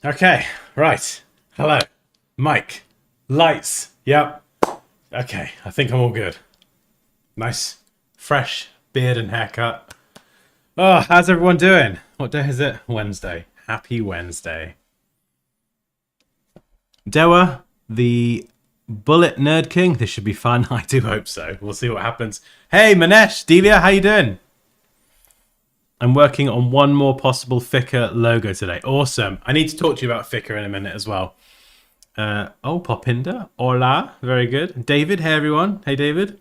Okay, right. Hello. Mike. Lights. Yep. Okay, I think I'm all good. Nice, fresh beard and haircut. Oh, how's everyone doing? What day is it? Wednesday. Happy Wednesday. Dewa, the Bullet Nerd King. This should be fun. I do hope so. We'll see what happens. Hey, Manesh, Delia, how you doing? I'm working on one more possible Flickr logo today. Awesome. I need to talk to you about Flickr in a minute as well. Popinder. Hola. Very good. David. Hey, everyone. Hey, David.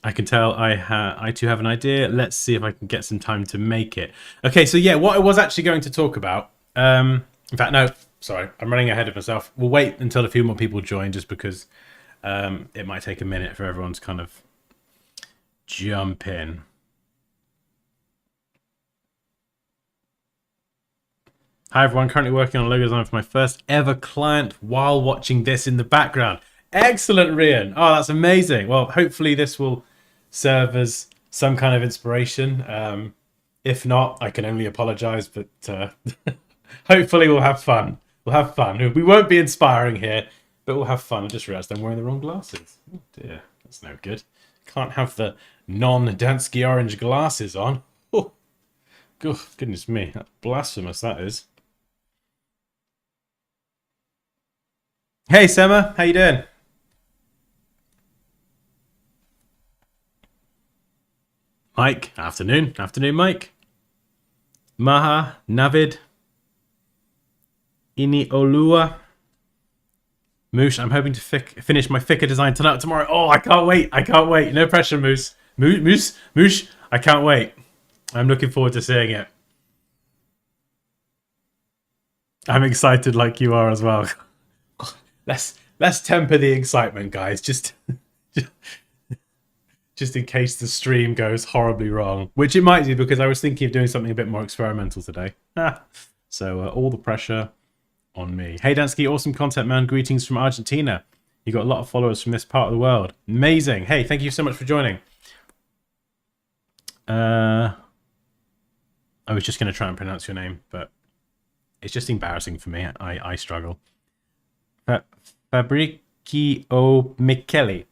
I can tell I too have an idea. Let's see if I can get some time to make it. Okay, so yeah, what I was actually going to talk about. In fact, no, sorry, I'm running ahead of myself. We'll wait until a few more people join, just because it might take a minute for everyone to kind of jump in. Hi everyone, currently working on a logo design for my first ever client while watching this in the background. Excellent, Rian. Oh, that's amazing. Well, hopefully this will serve as some kind of inspiration. If not, I can only apologize, but hopefully we'll have fun. We'll have fun. We won't be inspiring here, but we'll have fun. I just realized I'm wearing the wrong glasses. Oh dear, that's no good. Can't have the non-Dansky orange glasses on. Oh, goodness me. That's blasphemous, that is. Hey, Sema. How you doing? Mike. Afternoon. Afternoon, Mike. Maha. Navid. Ini Olua. Moosh, I'm hoping to finish my Flickr design tonight or tomorrow. Oh, I can't wait. I can't wait. No pressure, Moose. Moosh, I can't wait. I'm looking forward to seeing it. I'm excited like you are as well. Let's temper the excitement, guys. Just in case the stream goes horribly wrong, which it might do, because I was thinking of doing something a bit more experimental today. So all the pressure on me. Hey Dansky, awesome content, man. Greetings from Argentina. You got a lot of followers from this part of the world. Amazing. Hey, thank you so much for joining. I was just going to try and pronounce your name, but it's just embarrassing for me. I struggle. Fabricio Michele.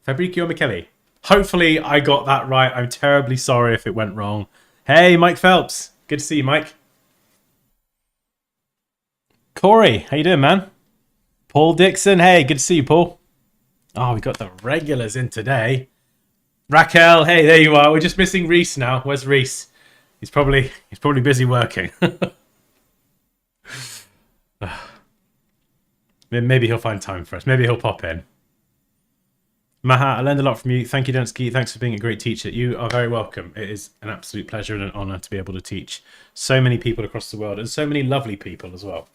Hopefully I got that right. I'm terribly sorry if it went wrong. Hey, Mike Phelps. Good to see you, Mike. Corey, how you doing, man? Paul Dixon. Hey, good to see you, Paul. Oh, we got the regulars in today. Raquel, hey, there you are. We're just missing Reese now. Where's Reese? He's probably busy working. Maybe he'll find time for us. Maybe he'll pop in. Maha, I learned a lot from you. Thank you, Dansky. Thanks for being a great teacher. You are very welcome. It is an absolute pleasure and an honor to be able to teach so many people across the world, and so many lovely people as well.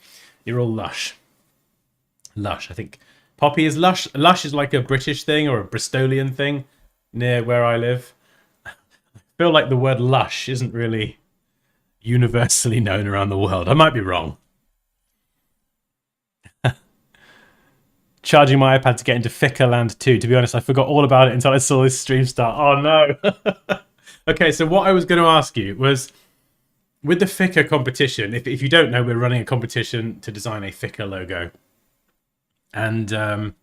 You're all lush. Lush. I think Poppy is lush. Lush is like a British thing or a Bristolian thing near where I live. I feel like the word lush isn't really universally known around the world. I might be wrong. Charging my iPad to get into Flickr land too. To be honest, I forgot all about it until I saw this stream start. Oh no. Okay, so what I was going to ask you was, with the Flickr competition, if you don't know, we're running a competition to design a Flickr logo. And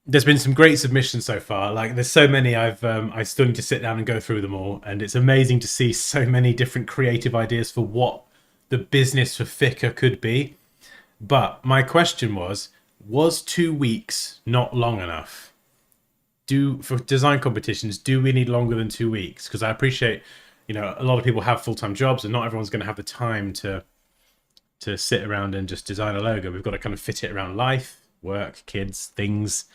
there's been some great submissions so far. Like, there's so many, I still need to sit down and go through them all. And it's amazing to see so many different creative ideas for what the business for Flickr could be. But my question was 2 weeks not long enough? For design competitions, do we need longer than 2 weeks? Because I appreciate, a lot of people have full-time jobs, and not everyone's going to have the time to sit around and just design a logo. We've got to kind of fit it around life, work, kids, things.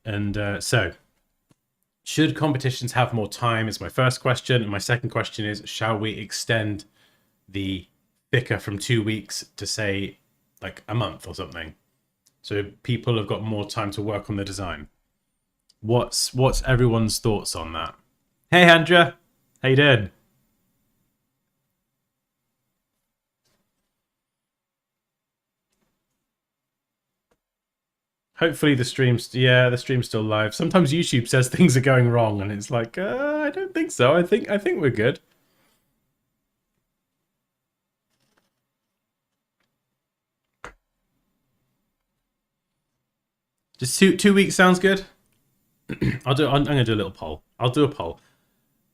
And so, should competitions have more time is my first question. And my second question is, shall we extend the Flickr from 2 weeks to, say, like a month or something, so people have got more time to work on the design? What's everyone's thoughts on that? Hey Andrea, how you doing? Hopefully the stream's still live. Sometimes YouTube says things are going wrong, and it's like, I don't think so. I think we're good. Just 2 weeks sounds good. I'm gonna do a little poll. I'll do a poll.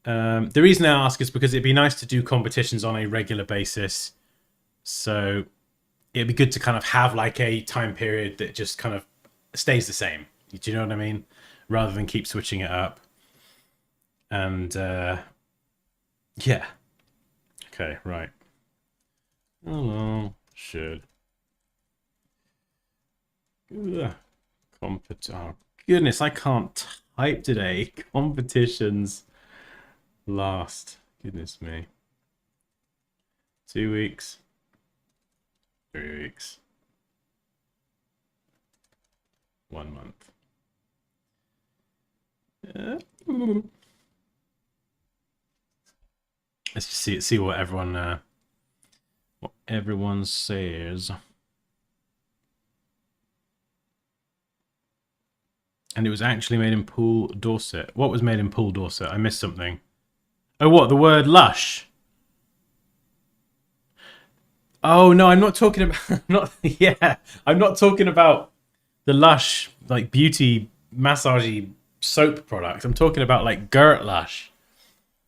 The reason I ask is because it'd be nice to do competitions on a regular basis. So it'd be good to kind of have like a time period that just kind of stays the same. Do you know what I mean? Rather than keep switching it up. And yeah. Okay, right. Oh, should. Oh, goodness, I can't type today. Competitions last. Goodness me. 2 weeks. 3 weeks. 1 month. Let's just see what everyone says. And it was actually made in Poole, Dorset. What was made in Poole, Dorset? I missed something. Oh, what? The word lush? Oh, no, I'm not talking about... I'm not talking about the Lush, like, beauty, massagey soap product. I'm talking about, like, Gert Lush.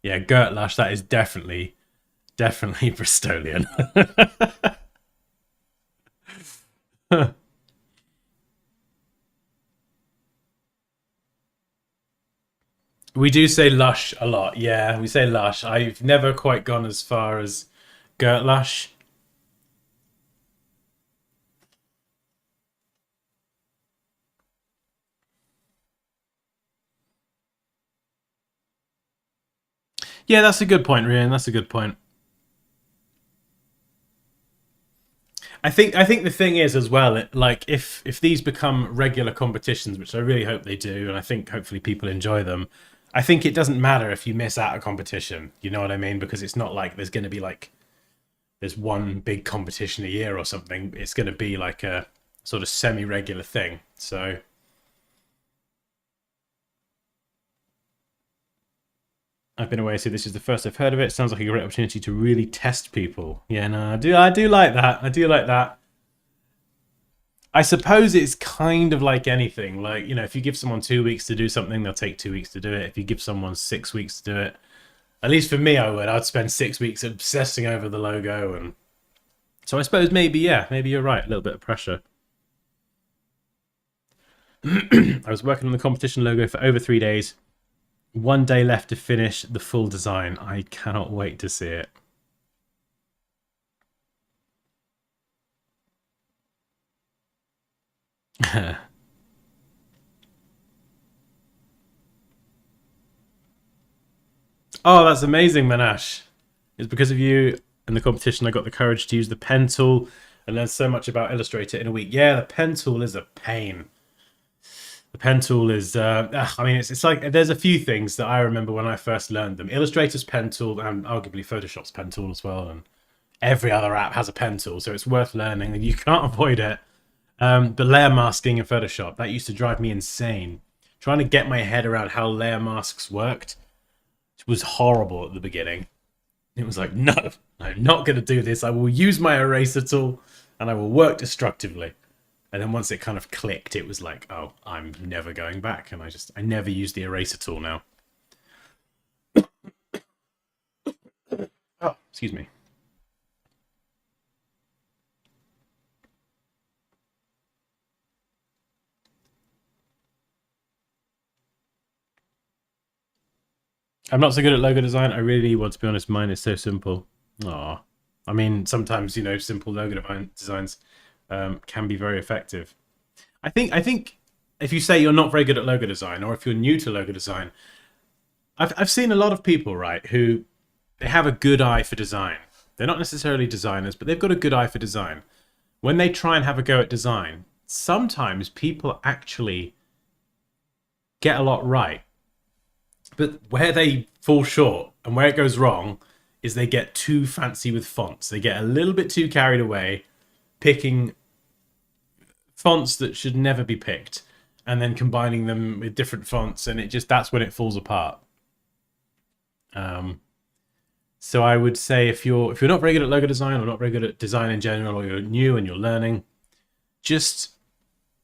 Yeah, Gert Lush, that is definitely Bristolian. We do say lush a lot. Yeah, we say lush. I've never quite gone as far as Gert Lush. Yeah, that's a good point, Rian. That's a good point. I think the thing is as well, like if these become regular competitions, which I really hope they do, and I think hopefully people enjoy them, I think it doesn't matter if you miss out a competition. You know what I mean? Because it's not like there's going to be like there's one big competition a year or something. It's going to be like a sort of semi-regular thing. So I've been away, so this is the first I've heard of it. Sounds like a great opportunity to really test people. Yeah, no, I do like that. I do like that. I suppose it's kind of like anything. Like, you know, if you give someone 2 weeks to do something, they'll take 2 weeks to do it. If you give someone 6 weeks to do it, at least for me, I would. I'd spend 6 weeks obsessing over the logo, and so I suppose maybe you're right. A little bit of pressure. I was working on the competition logo for over 3 days. 1 day left to finish the full design. I cannot wait to see it. Oh, that's amazing, Manash. It's because of you and the competition I got the courage to use the pen tool and learn so much about Illustrator in a week. Yeah, the pen tool is a pain. The pen tool is, I mean, it's like there's a few things that I remember when I first learned them. Illustrator's pen tool and arguably Photoshop's pen tool as well. And every other app has a pen tool, so it's worth learning and you can't avoid it. But layer masking in Photoshop, that used to drive me insane. Trying to get my head around how layer masks worked was horrible at the beginning. It was like, no, I'm not going to do this. I will use my eraser tool and I will work destructively. And then once it kind of clicked, it was like, oh, I'm never going back. And I never use the eraser tool now. Oh, excuse me. I'm not so good at logo design. I really want to be honest. Mine is so simple. Aw. I mean, sometimes, you know, simple logo designs can be very effective. I think if you say you're not very good at logo design, or if you're new to logo design, I've seen a lot of people, right, who they have a good eye for design. They're not necessarily designers, but they've got a good eye for design. When they try and have a go at design, sometimes people actually get a lot right. But where they fall short and where it goes wrong is they get too fancy with fonts. They get a little bit too carried away, picking fonts that should never be picked, and then combining them with different fonts, and that's when it falls apart. So I would say if you're not very good at logo design or not very good at design in general, or you're new and you're learning, just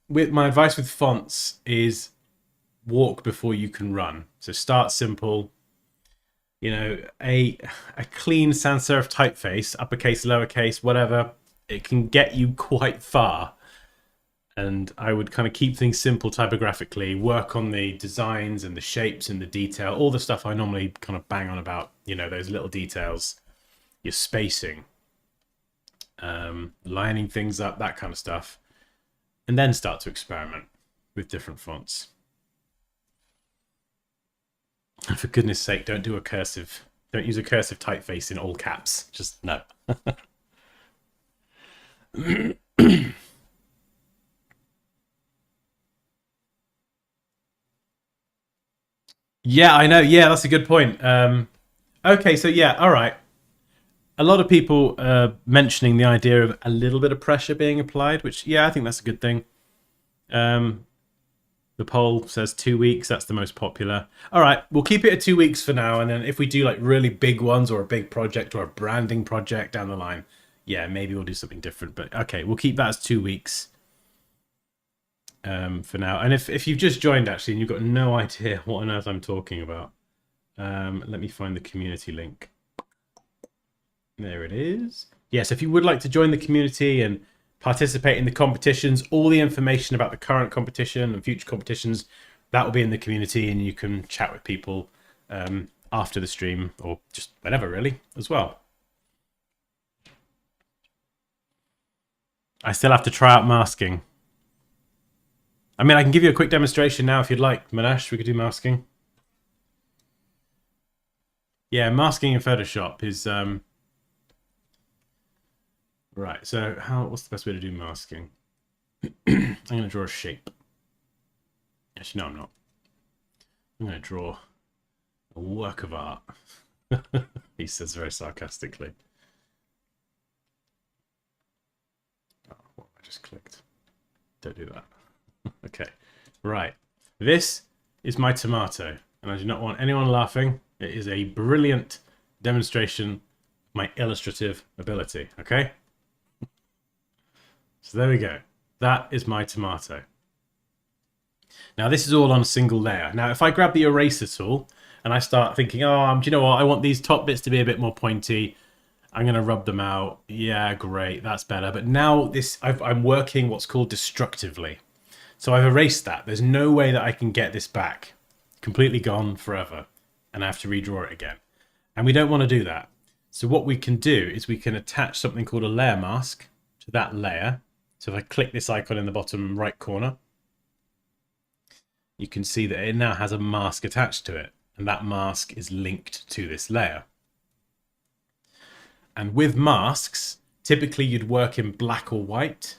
with my advice with fonts is walk before you can run. So start simple. You know, a clean sans serif typeface, uppercase, lowercase, whatever, it can get you quite far. And I would kind of keep things simple typographically, work on the designs and the shapes and the detail, all the stuff I normally kind of bang on about, you know, those little details, your spacing, lining things up, that kind of stuff. And then start to experiment with different fonts. And for goodness sake, don't use a cursive typeface in all caps. Just no. Yeah, I know. Yeah, that's a good point. Okay, so yeah, all right. A lot of people mentioning the idea of a little bit of pressure being applied, which, yeah, I think that's a good thing. The poll says 2 weeks. That's the most popular. All right, we'll keep it at 2 weeks for now. And then if we do like really big ones or a big project or a branding project down the line, yeah, maybe we'll do something different. But okay, we'll keep that as 2 weeks for now. And if you've just joined, actually, and you've got no idea what on earth I'm talking about, let me find the community link. There it is. Yes, if you would like to join the community and participate in the competitions, all the information about the current competition and future competitions, that will be in the community, and you can chat with people after the stream or just whenever, really, as well. I still have to try out masking. I mean, I can give you a quick demonstration now if you'd like, Manash. We could do masking. Yeah, masking in Photoshop is... Right, so what's the best way to do masking? I'm going to draw a shape. Actually, no, I'm not. I'm going to draw a work of art. He says very sarcastically. Oh, what I just clicked. Don't do that. Okay, right. This is my tomato, and I do not want anyone laughing. It is a brilliant demonstration of my illustrative ability, okay? So there we go. That is my tomato. Now this is all on a single layer. Now if I grab the eraser tool and I start thinking, oh, do you know what? I want these top bits to be a bit more pointy. I'm going to rub them out. Yeah, great. That's better. But now I'm working what's called destructively. So I've erased that. There's no way that I can get this back. Completely gone forever. And I have to redraw it again. And we don't want to do that. So what we can do is we can attach something called a layer mask to that layer. So if I click this icon in the bottom right corner, you can see that it now has a mask attached to it. And that mask is linked to this layer. And with masks, typically you'd work in black or white.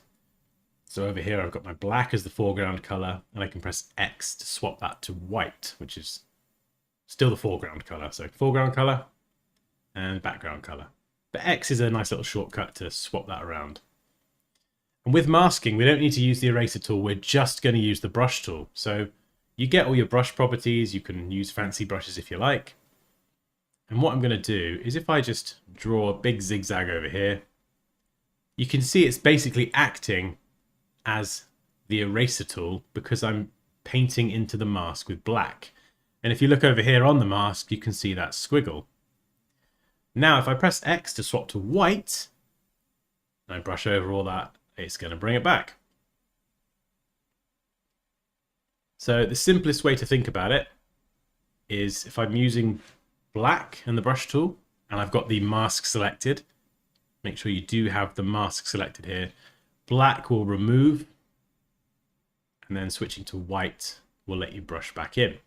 So over here, I've got my black as the foreground color, and I can press X to swap that to white, which is still the foreground color. So foreground color and background color. But X is a nice little shortcut to swap that around. And with masking, we don't need to use the eraser tool. We're just going to use the brush tool. So you get all your brush properties. You can use fancy brushes if you like. And what I'm going to do is if I just draw a big zigzag over here, you can see it's basically acting as the eraser tool because I'm painting into the mask with black. And if you look over here on the mask, you can see that squiggle. Now, if I press X to swap to white, and I brush over all that, it's going to bring it back. So the simplest way to think about it is if I'm using black and the brush tool, and I've got the mask selected, make sure you do have the mask selected here. Black will remove, and then switching to white will let you brush back in.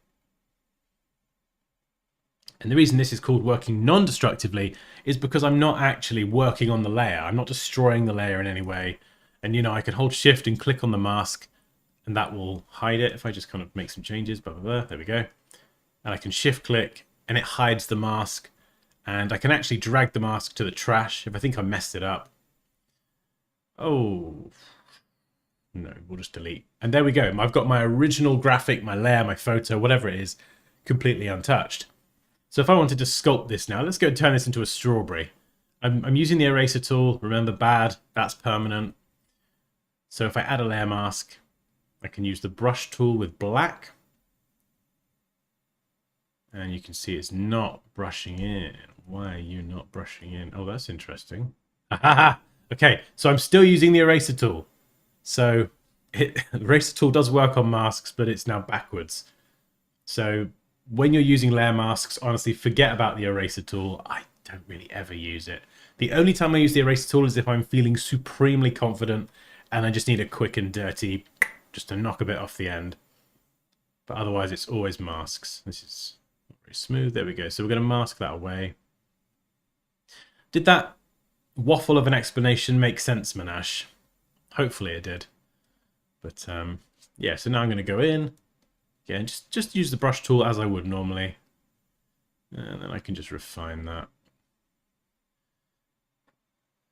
And the reason this is called working non-destructively is because I'm not actually working on the layer. I'm not destroying the layer in any way. And, you know, I can hold shift and click on the mask, and that will hide it. If I just kind of make some changes, blah, blah, blah, there we go. And I can shift click, and it hides the mask. And I can actually drag the mask to the trash if I think I messed it up. Oh, no, we'll just delete. And there we go. I've got my original graphic, my layer, my photo, whatever it is, completely untouched. So if I wanted to sculpt this now, let's go and turn this into a strawberry. I'm using the eraser tool. Remember, bad, that's permanent. So if I add a layer mask, I can use the brush tool with black. And you can see it's not brushing in. Why are you not brushing in? Oh, that's interesting. Okay, so I'm still using the eraser tool. So the eraser tool does work on masks, but it's now backwards. So when you're using layer masks, honestly, forget about the eraser tool. I don't really ever use it. The only time I use the eraser tool is if I'm feeling supremely confident and I just need a quick and dirty, just to knock a bit off the end. But otherwise, it's always masks. This is very smooth. There we go. So we're going to mask that away. Did that waffle of an explanation make sense, Manash? Hopefully it did. But yeah, so now I'm going to go in. Again, just use the brush tool as I would normally. And then I can just refine that.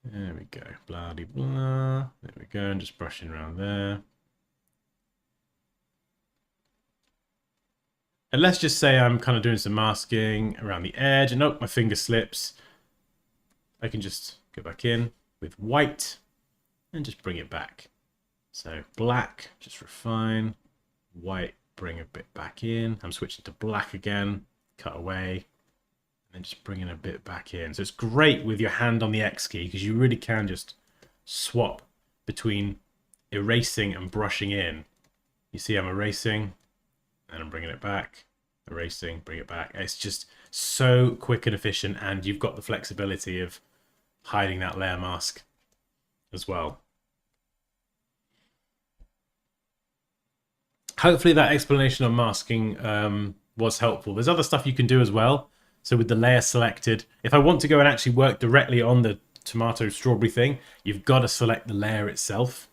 There we go. Blah, de, blah. There we go. And just brushing around there. And let's just say I'm kind of doing some masking around the edge. And oh, my finger slips. I can just go back in with white and just bring it back. So black, just refine. White, bring a bit back in. I'm switching to black again. Cut away. And then just bringing a bit back in. So it's great with your hand on the X key because you really can just swap between erasing and brushing in. You see I'm erasing and I'm bringing it back. Erasing, bring it back. It's just so quick and efficient, and you've got the flexibility of hiding that layer mask as well. Hopefully that explanation on masking was helpful. There's other stuff you can do as well. So with the layer selected, if I want to go and actually work directly on the tomato strawberry thing, you've got to select the layer itself.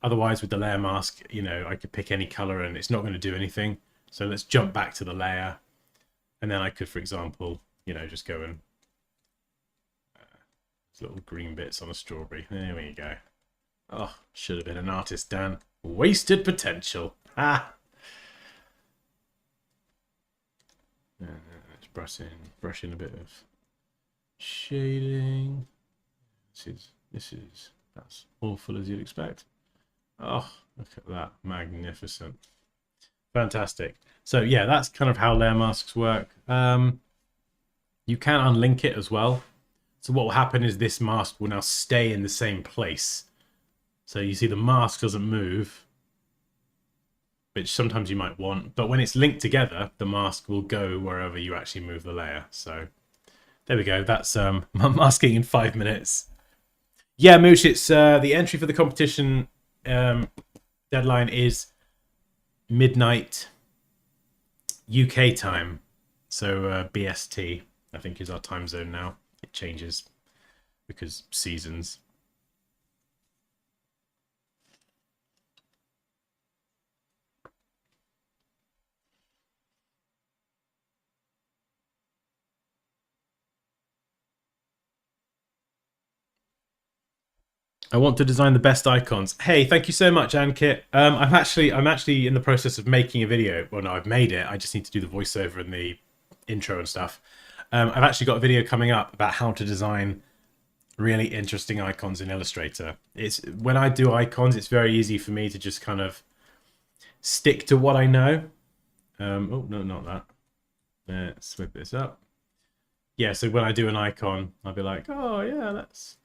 Otherwise, with the layer mask, you know, I could pick any color and it's not going to do anything. So let's jump back to the layer. And then I could, for example, you know, just go and little green bits on a strawberry. There we go. Oh, should have been an artist, Dan. Wasted potential. Ah. Let's brush in a bit of shading. That's awful as you'd expect. Oh, look at that. Magnificent. Fantastic. So yeah, that's kind of how layer masks work. You can unlink it as well. So what will happen is this mask will now stay in the same place. So you see the mask doesn't move, which sometimes you might want. But when it's linked together, the mask will go wherever you actually move the layer. So there we go. That's masking in 5 minutes. Yeah, Moosh, it's the entry for the competition deadline is midnight UK time. So BST, I think, is our time zone now. It changes because seasons. I want to design the best icons. Hey, thank you so much, Ankit. I'm actually in the process of making a video. Well, no, I've made it. I just need to do the voiceover and the intro and stuff. I've actually got a video coming up about how to design really interesting icons in Illustrator. When I do icons, it's very easy for me to just kind of stick to what I know. Oh, no, not that. Let's whip this up. Yeah, so when I do an icon, I'll be like, oh yeah, let's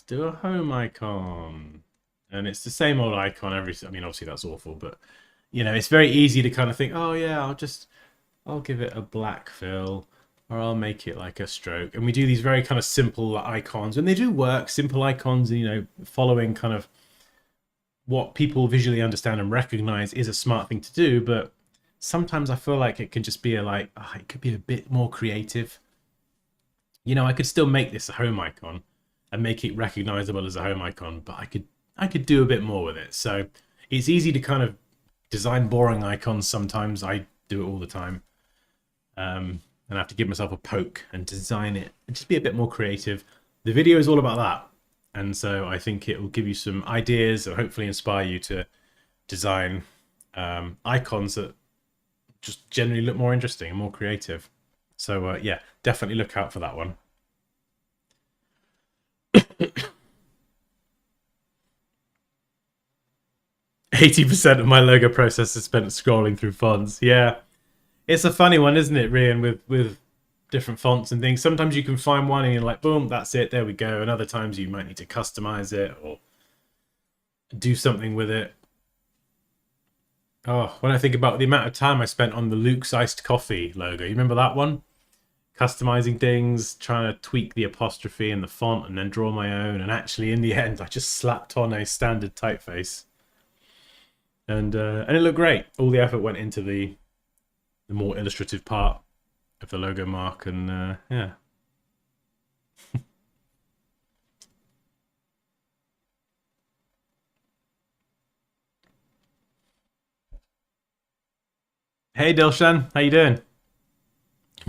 do a home icon. And it's the same old icon I mean, obviously that's awful, but you know, it's very easy to kind of think, oh yeah, I'll give it a black fill, or I'll make it like a stroke. And we do these very kind of simple icons, and they do work, simple icons, you know, following kind of what people visually understand and recognize is a smart thing to do. But sometimes I feel like it can just be it could be a bit more creative. You know, I could still make this a home icon and make it recognizable as a home icon, but I could do a bit more with it. So it's easy to kind of design boring icons sometimes. I do it all the time. And I have to give myself a poke and design it and just be a bit more creative. The video is all about that. And so I think it will give you some ideas or hopefully inspire you to design icons that just generally look more interesting and more creative. So yeah, definitely look out for that one. 80% of my logo process is spent scrolling through fonts. Yeah. It's a funny one, isn't it, Rian, with different fonts and things. Sometimes you can find one and you're like, boom, that's it, there we go. And other times you might need to customize it or do something with it. Oh, when I think about the amount of time I spent on the Luke's Iced Coffee logo, you remember that one? Customizing things, trying to tweak the apostrophe and the font and then draw my own. And actually, in the end, I just slapped on a standard typeface. And it looked great. All the effort went into the more illustrative part of the logo mark, and yeah. Hey Dilshan, how you doing?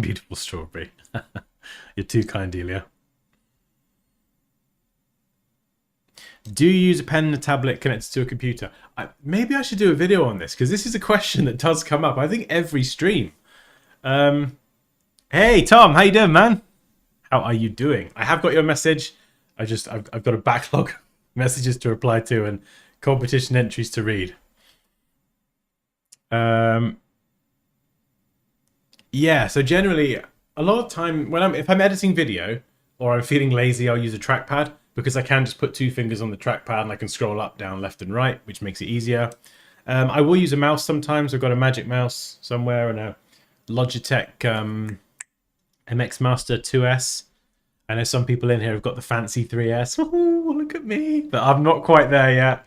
Beautiful strawberry. You're too kind, Delia. Do you use a pen and a tablet connected to a computer? Maybe I should do a video on this, because this is a question that does come up, I think, every stream. Hey Tom, how you doing, man? How are you doing? I have got your message. I've got a backlog of messages to reply to and competition entries to read. Yeah, so generally, a lot of time if I'm editing video or I'm feeling lazy, I'll use a trackpad, because I can just put 2 fingers on the trackpad and I can scroll up, down, left, and right, which makes it easier. I will use a mouse sometimes. I've got a Magic Mouse somewhere and a Logitech MX Master 2S. I know some people in here have got the fancy 3S. Ooh, look at me! But I'm not quite there yet.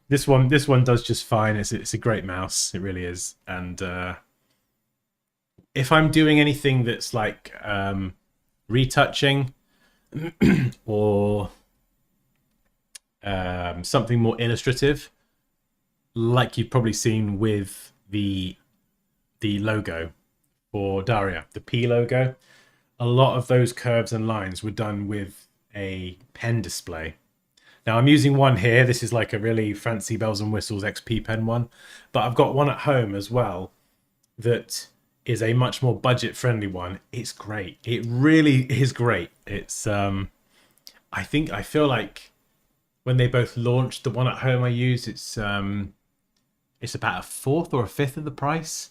This one does just fine. It's a great mouse. It really is. And if I'm doing anything that's like retouching or something more illustrative, like you've probably seen with the logo for Daria, the P logo, a lot of those curves and lines were done with a pen display. Now I'm using one here. This is like a really fancy bells and whistles XP pen one, but I've got one at home as well that is a much more budget friendly one. It's great. It really is great. It's I feel like when they both launched, the one at home I use, it's about a fourth or a fifth of the price.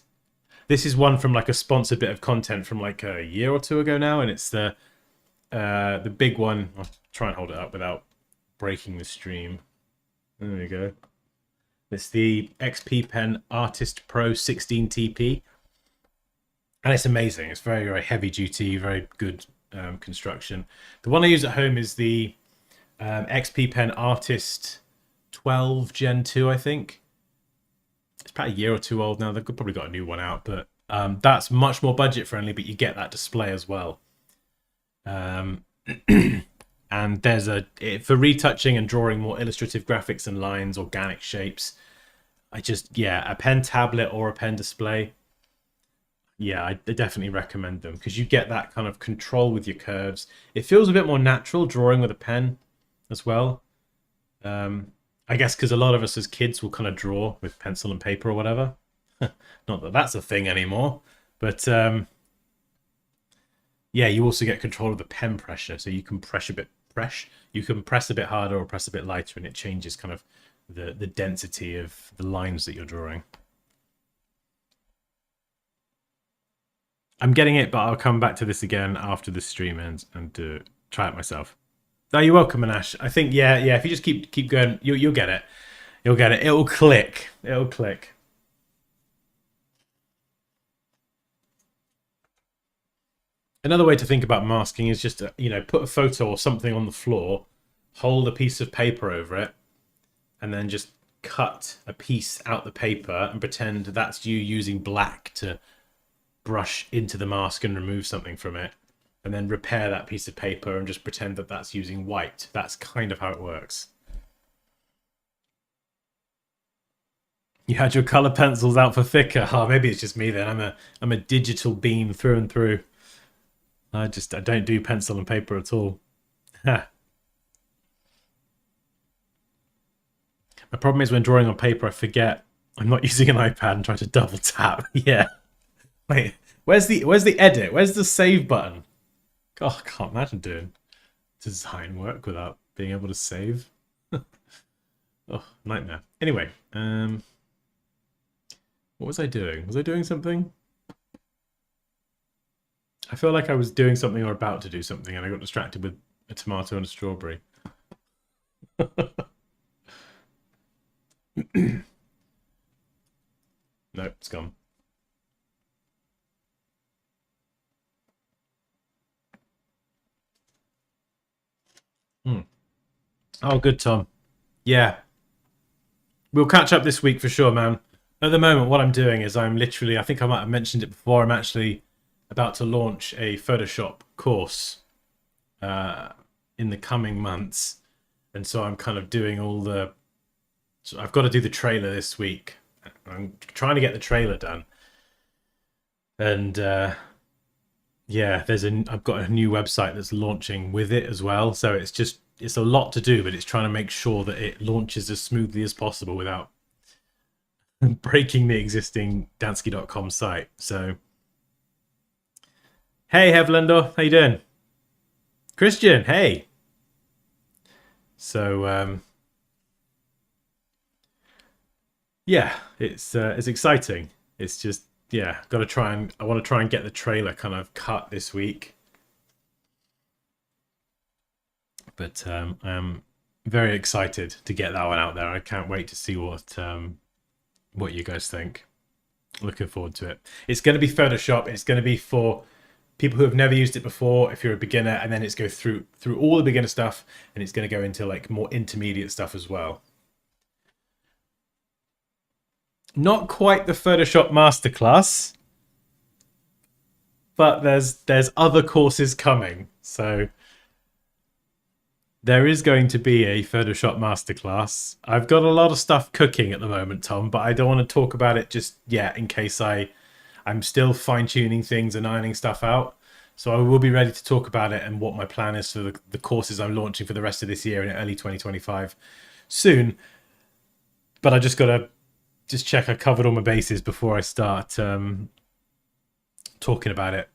This is one from like a sponsored bit of content from like a year or 2 ago now, and it's the big one. I'll try and hold it up without breaking the stream. There we go. It's the XP Pen Artist Pro 16 TP. And it's amazing. It's very, very heavy duty, very good construction. The one I use at home is the XP Pen Artist 12 Gen 2, I think. It's about a year or 2 old now. They've probably got a new one out, but that's much more budget friendly, but you get that display as well. And there's for retouching and drawing more illustrative graphics and lines, organic shapes. A pen tablet or a pen display. Yeah, I definitely recommend them, because you get that kind of control with your curves. It feels a bit more natural drawing with a pen as well. I guess because a lot of us as kids will kind of draw with pencil and paper or whatever. Not that that's a thing anymore, but yeah, you also get control of the pen pressure, so you can press a bit harder or press a bit lighter, and it changes kind of the density of the lines that you're drawing. I'm getting it, but I'll come back to this again after the stream ends and try it myself. Oh, you're welcome, Anash. I think, yeah. If you just keep going, you'll get it. You'll get it. It'll click. It'll click. Another way to think about masking is just to, put a photo or something on the floor, hold a piece of paper over it, and then just cut a piece out the paper and pretend that's you using black to brush into the mask and remove something from it, and then repair that piece of paper and just pretend that that's using white. That's kind of how it works. You had your color pencils out for thicker. Oh, maybe it's just me then. I'm a digital beam through and through. I don't do pencil and paper at all. My problem is when drawing on paper, I forget I'm not using an iPad and trying to double tap. Yeah. Wait, where's the edit? Where's the save button? God, I can't imagine doing design work without being able to save. Oh, nightmare. Anyway, what was I doing? Was I doing something? I feel like I was doing something or about to do something, and I got distracted with a tomato and a strawberry. No, it's gone. Hmm. Oh, good, Tom. Yeah, we'll catch up this week for sure, man. At the moment, what I'm doing is I'm literally, I think I might have mentioned it before, I'm actually about to launch a Photoshop course uh, in the coming months. And so I'm kind of doing all the... So I've got to do the trailer this week. I'm trying to get the trailer done. And yeah, I've got a new website that's launching with it as well. So it's a lot to do, but it's trying to make sure that it launches as smoothly as possible without breaking the existing Dansky.com site. So, hey, Hevlander, how you doing? Christian, hey. So, yeah, it's exciting. It's just, yeah, I want to try and get the trailer kind of cut this week. But I'm very excited to get that one out there. I can't wait to see what you guys think. Looking forward to it. It's going to be Photoshop. It's going to be for people who have never used it before, if you're a beginner, and then it's go through all the beginner stuff, and it's going to go into like more intermediate stuff as well. Not quite the Photoshop masterclass, but there's other courses coming. So there is going to be a Photoshop masterclass. I've got a lot of stuff cooking at the moment, Tom, but I don't want to talk about it just yet in case I'm still fine-tuning things and ironing stuff out. So I will be ready to talk about it and what my plan is for the courses I'm launching for the rest of this year and early 2025 soon. But I just got to check I covered all my bases before I start talking about it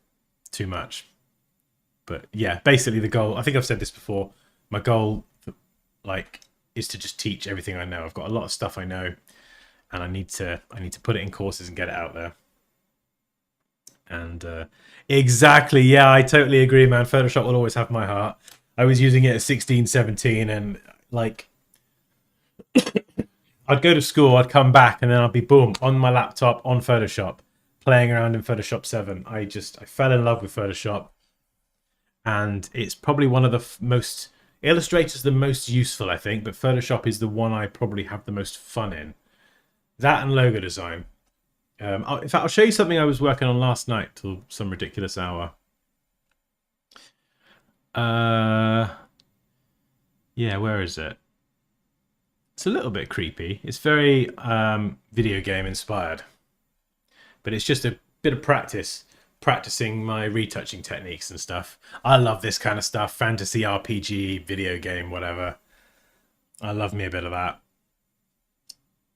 too much. But yeah, basically the goal, I think I've said this before, my goal like is to just teach everything I know. I've got a lot of stuff I know and I need to put it in courses and get it out there. And exactly, yeah, I totally agree, man. Photoshop will always have my heart. I was using it at 16, 17, and like I'd go to school, I'd come back, and then I'd be boom on my laptop on Photoshop, playing around in Photoshop 7. I fell in love with Photoshop, and it's probably one of the most Illustrator's the most useful, I think, but Photoshop is the one I probably have the most fun in. That and logo design. In fact, I'll show you something I was working on last night till some ridiculous hour. Yeah, where is it? It's a little bit creepy. It's very video game inspired, but it's just a bit of practicing my retouching techniques and stuff. I love this kind of stuff. Fantasy, RPG, video game, whatever. I love me a bit of that.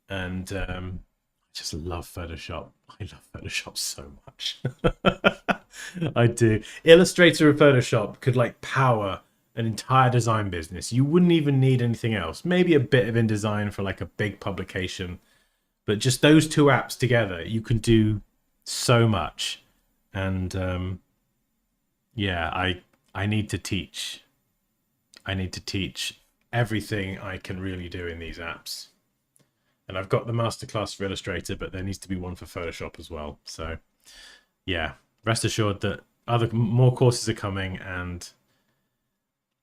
And I just love Photoshop. I love Photoshop so much. I do. Illustrator or Photoshop could like power an entire design business. You wouldn't even need anything else. Maybe a bit of InDesign for like a big publication. But just those two apps together, you can do so much. And yeah, I need to teach. I need to teach everything I can really do in these apps. And I've got the masterclass for Illustrator, but there needs to be one for Photoshop as well. So yeah, rest assured that more courses are coming, and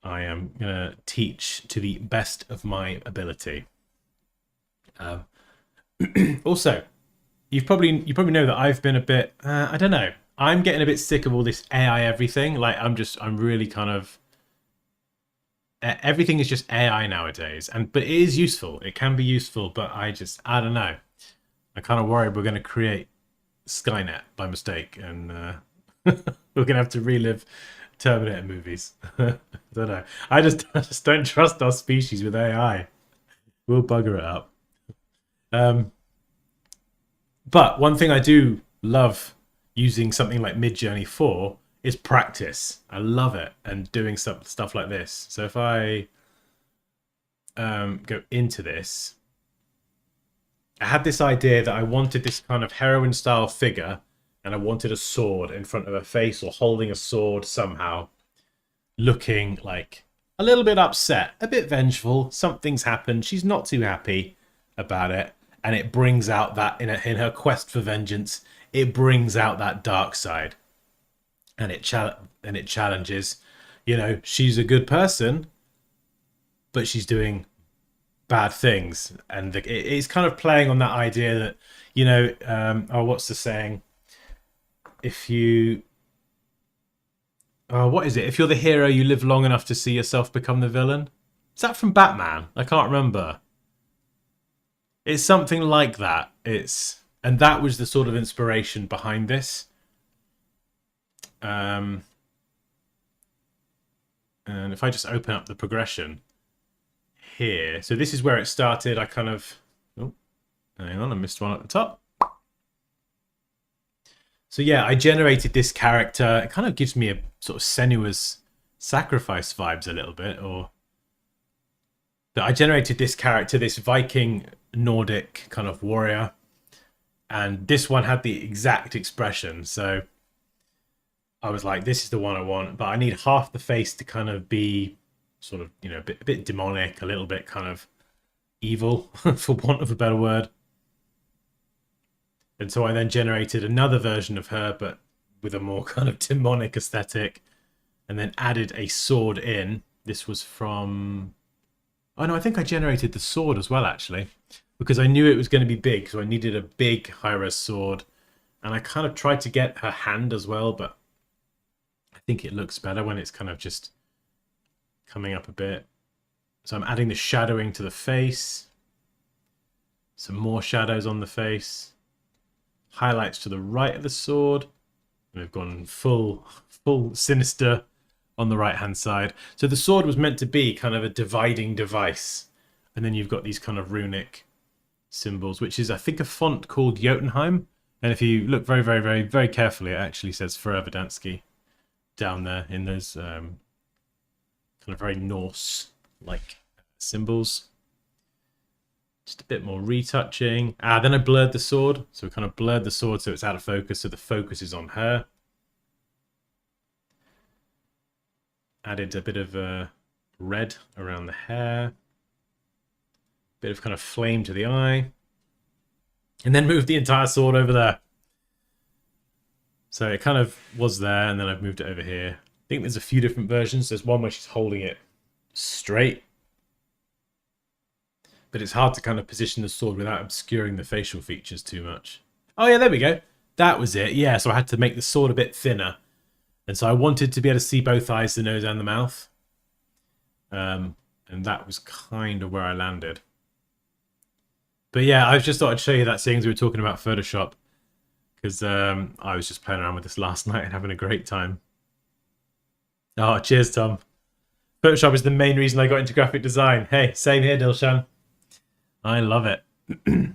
I am gonna teach to the best of my ability. Also, you probably know that I've been a bit I don't know. I'm getting a bit sick of all this AI everything. Like I'm really kind of everything is just AI nowadays, but it is useful. It can be useful, but I don't know. I kind of worry we're going to create Skynet by mistake, and we're going to have to relive Terminator movies. I don't know. I just don't trust our species with AI. We'll bugger it up. But one thing I do love using something like Midjourney for is practice. I love it, and doing stuff like this. So if I go into this, I had this idea that I wanted this kind of heroine style figure, and I wanted a sword in front of her face, or holding a sword somehow, looking like a little bit upset, a bit vengeful. Something's happened. She's not too happy about it. And it brings out that, in her quest for vengeance, it brings out that dark side. And it challenges, you know, she's a good person, but she's doing bad things. And it's kind of playing on that idea that, you know, what's the saying? If you... what is it? If you're the hero, you live long enough to see yourself become the villain. Is that from Batman? I can't remember. It's something like that. And that was the sort of inspiration behind this. And if I just open up the progression here, so this is where it started. I kind of, oh, hang on, I missed one at the top. So yeah, I generated this character. It kind of gives me a sort of Senua's Sacrifice vibes a little bit, but I generated this character, this Viking Nordic kind of warrior, and this one had the exact expression. So I was like, this is the one I want, but I need half the face to kind of be sort of, you know, a bit demonic, a little bit kind of evil, for want of a better word. And so I then generated another version of her, but with a more kind of demonic aesthetic, and then added a sword in. This was from... Oh no, I think I generated the sword as well, actually, because I knew it was going to be big, so I needed a big high-res sword. And I kind of tried to get her hand as well, but I think it looks better when it's kind of just coming up a bit. So I'm adding the shadowing to the face. Some more shadows on the face. Highlights to the right of the sword. And we've gone full sinister on the right hand side. So the sword was meant to be kind of a dividing device. And then you've got these kind of runic symbols, which is, I think, a font called Jotunheim. And if you look very, very, very, very carefully, it actually says Forever Dansky down there in those kind of very Norse-like symbols. Just a bit more retouching. Then I blurred the sword. So we kind of blurred the sword so it's out of focus, so the focus is on her. Added a bit of red around the hair. Bit of kind of flame to the eye. And then moved the entire sword over there. So it kind of was there, and then I've moved it over here. I think there's a few different versions. There's one where she's holding it straight. But it's hard to kind of position the sword without obscuring the facial features too much. Oh yeah, there we go. That was it. Yeah, so I had to make the sword a bit thinner. And so I wanted to be able to see both eyes, the nose and the mouth. And that was kind of where I landed. But yeah, I just thought I'd show you that, seeing as we were talking about Photoshop. Because I was just playing around with this last night and having a great time. Oh, cheers, Tom. Photoshop is the main reason I got into graphic design. Hey, same here, Dilshan. I love it.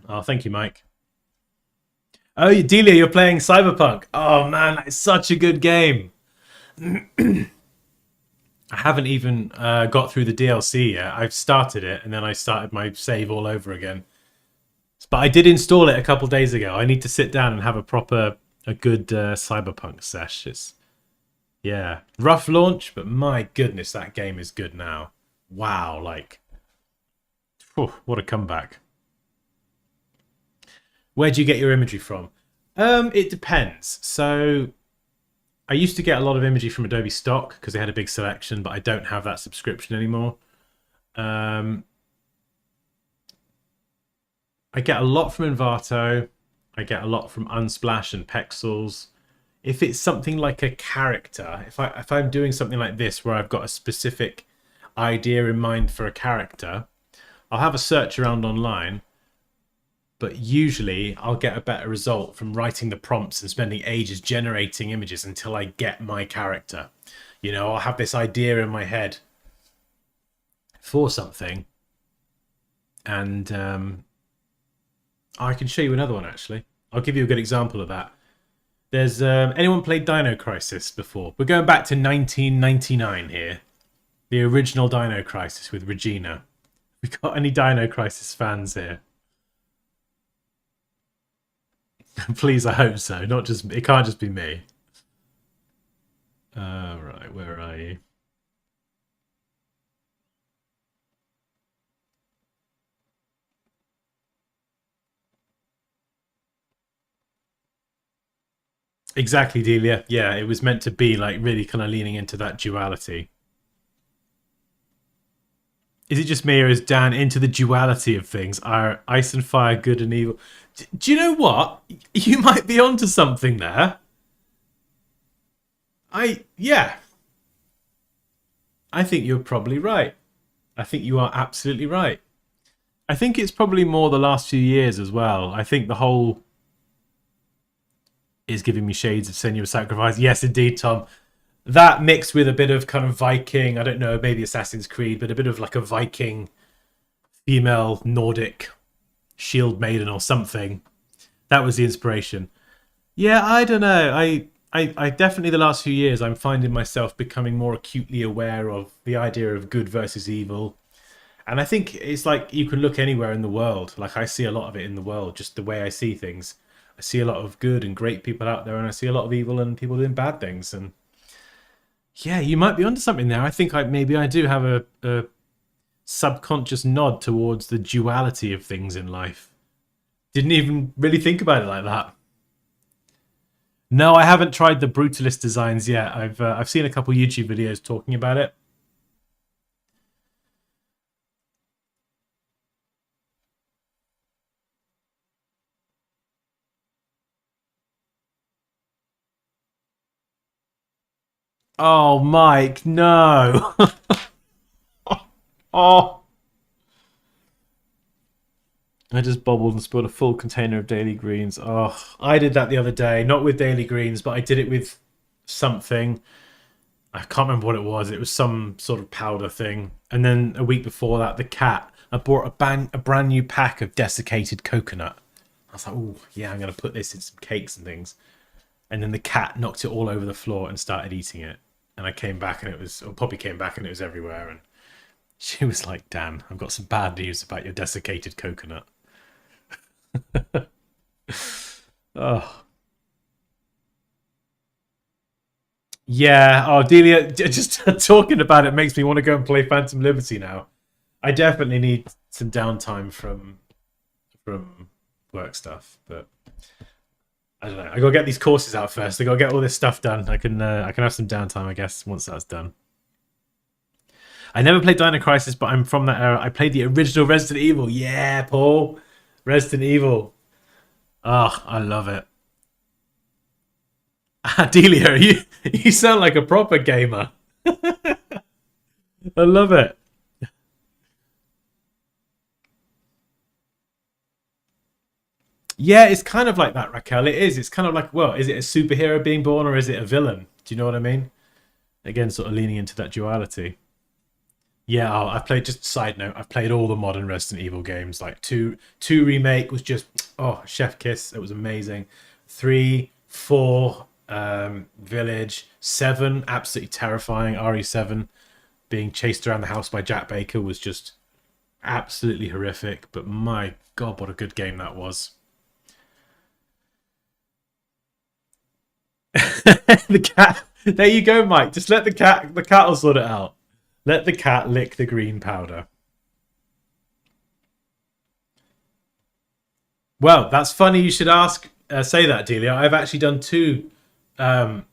Oh, thank you, Mike. Oh, Delia, you're playing Cyberpunk. Oh, man, that is such a good game. I haven't even got through the DLC yet. I've started it, and then I started my save all over again. But I did install it a couple days ago. I need to sit down and have a good Cyberpunk sesh. Yeah, rough launch, but my goodness, that game is good now. Wow, like, what a comeback. Where do you get your imagery from? It depends. So I used to get a lot of imagery from Adobe Stock because they had a big selection, but I don't have that subscription anymore. I get a lot from Envato. I get a lot from Unsplash and Pexels. If it's something like a character, if I'm doing something like this where I've got a specific idea in mind for a character, I'll have a search around online, but usually I'll get a better result from writing the prompts and spending ages generating images until I get my character. You know, I'll have this idea in my head for something, and I can show you another one, actually. I'll give you a good example of that. There's anyone played Dino Crisis before? We're going back to 1999 here. The original Dino Crisis with Regina We got any Dino Crisis fans here? Please, I hope so. Not just it can't just be me. Right, where are you? Exactly, Delia. Yeah, it was meant to be like really kind of leaning into that duality. Is it just me, or is Dan into the duality of things? Are ice and fire good and evil? Do you know what? You might be onto something there. Yeah, I think you're probably right. I think you are absolutely right. I think it's probably more the last few years as well. I think the whole is giving me shades of Senua's Sacrifice. Yes, indeed, Tom. That mixed with a bit of kind of Viking, I don't know, maybe Assassin's Creed, but a bit of like a Viking female Nordic shield maiden or something. That was the inspiration. Yeah, I don't know. I definitely the last few years I'm finding myself becoming more acutely aware of the idea of good versus evil. And I think it's like you can look anywhere in the world. Like I see a lot of it in the world, just the way I see things. I see a lot of good and great people out there, and I see a lot of evil and people doing bad things. And yeah, you might be onto something there. I think maybe I do have a subconscious nod towards the duality of things in life. Didn't even really think about it like that. No, I haven't tried the brutalist designs yet. I've seen a couple YouTube videos talking about it. Oh, Mike, no. Oh, I just bobbled and spilled a full container of daily greens. Oh, I did that the other day, not with daily greens, but I did it with something. I can't remember what it was. It was some sort of powder thing. And then a week before that, the cat, I bought a brand new pack of desiccated coconut. I was like, oh, yeah, I'm going to put this in some cakes and things. And then the cat knocked it all over the floor and started eating it. And I came back and it was, or Poppy came back and it was everywhere. And she was like, Dan, I've got some bad news about your desiccated coconut. Oh, yeah. Oh, Delia, just talking about it makes me want to go and play Phantom Liberty now. I definitely need some downtime from work stuff, but I don't know. I gotta get these courses out first. I gotta get all this stuff done. I can have some downtime, I guess, once that's done. I never played Dino Crisis, but I'm from that era. I played the original Resident Evil. Yeah, Paul, Resident Evil. Oh, I love it. Delia, you sound like a proper gamer. I love it. Yeah, it's kind of like that, Raquel. It is. It's kind of like, well, is it a superhero being born or is it a villain? Do you know what I mean? Again, sort of leaning into that duality. Yeah, I've played. Just side note, I've played all the modern Resident Evil games. Like two remake was just chef kiss. It was amazing. 3, 4, Village, 7, absolutely terrifying. RE7 being chased around the house by Jack Baker was just absolutely horrific. But my God, what a good game that was. The cat. There you go, Mike. Just let the cat. The cat will sort it out. Let the cat lick the green powder. Well, that's funny. You should ask. Say that, Delia. I've actually done 2 um,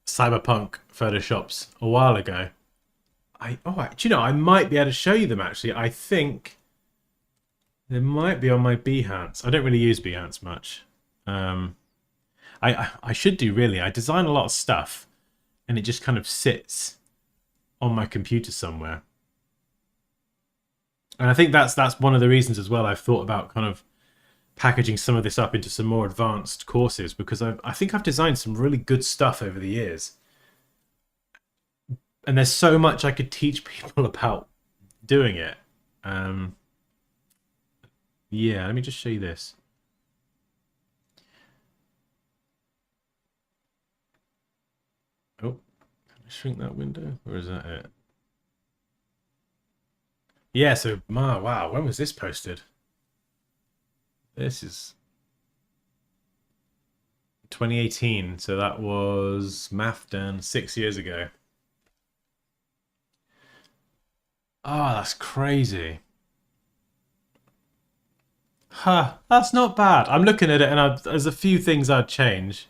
cyberpunk photoshops a while ago. Do you know? I might be able to show you them. Actually, I think they might be on my Behance. I don't really use Behance much. Um, I should do really. I design a lot of stuff, and it just kind of sits on my computer somewhere. And I think that's one of the reasons as well I've thought about kind of packaging some of this up into some more advanced courses because I think I've designed some really good stuff over the years. And there's so much I could teach people about doing it. Um, yeah, let me just show you this. Oh, can I shrink that window? Or is that it? Yeah, so, wow, when was this posted? This is 2018, so that was math done 6 years ago. Oh, that's crazy. Huh, that's not bad. I'm looking at it and there's a few things I'd change.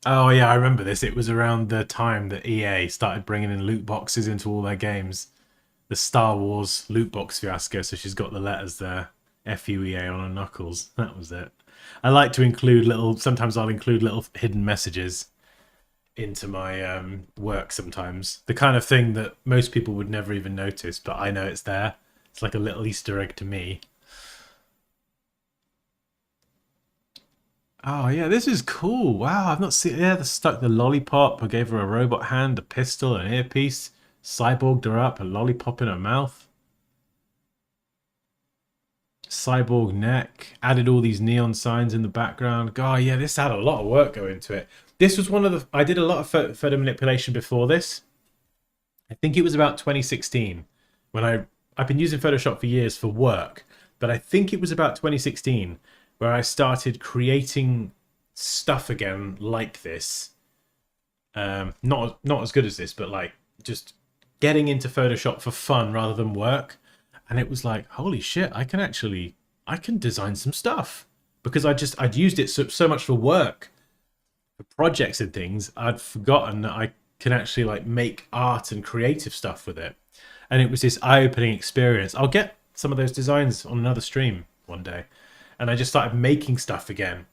Oh yeah, I remember this. It was around the time that EA started bringing in loot boxes into all their games. The Star Wars loot box fiasco, so she's got the letters there. FUEA on her knuckles. That was it. I like to include sometimes I'll include little hidden messages into my work sometimes. The kind of thing that most people would never even notice, but I know it's there. It's like a little Easter egg to me. Oh yeah, this is cool. Wow, I've not seen. Yeah, they stuck the lollipop. I gave her a robot hand, a pistol, an earpiece. Cyborged her up, a lollipop in her mouth. Cyborg neck. Added all these neon signs in the background. God, yeah, this had a lot of work go into it. This was one of the. I did a lot of photo manipulation before this. I think it was about 2016 when I've been using Photoshop for years for work, but I think it was about 2016 where I started creating stuff again like this. Not as good as this, but like just getting into Photoshop for fun rather than work. And it was like, holy shit, I can design some stuff because I'd used it so much for work, for projects and things. I'd forgotten that I can actually like make art and creative stuff with it. And it was this eye-opening experience. I'll get some of those designs on another stream one day. And I just started making stuff again.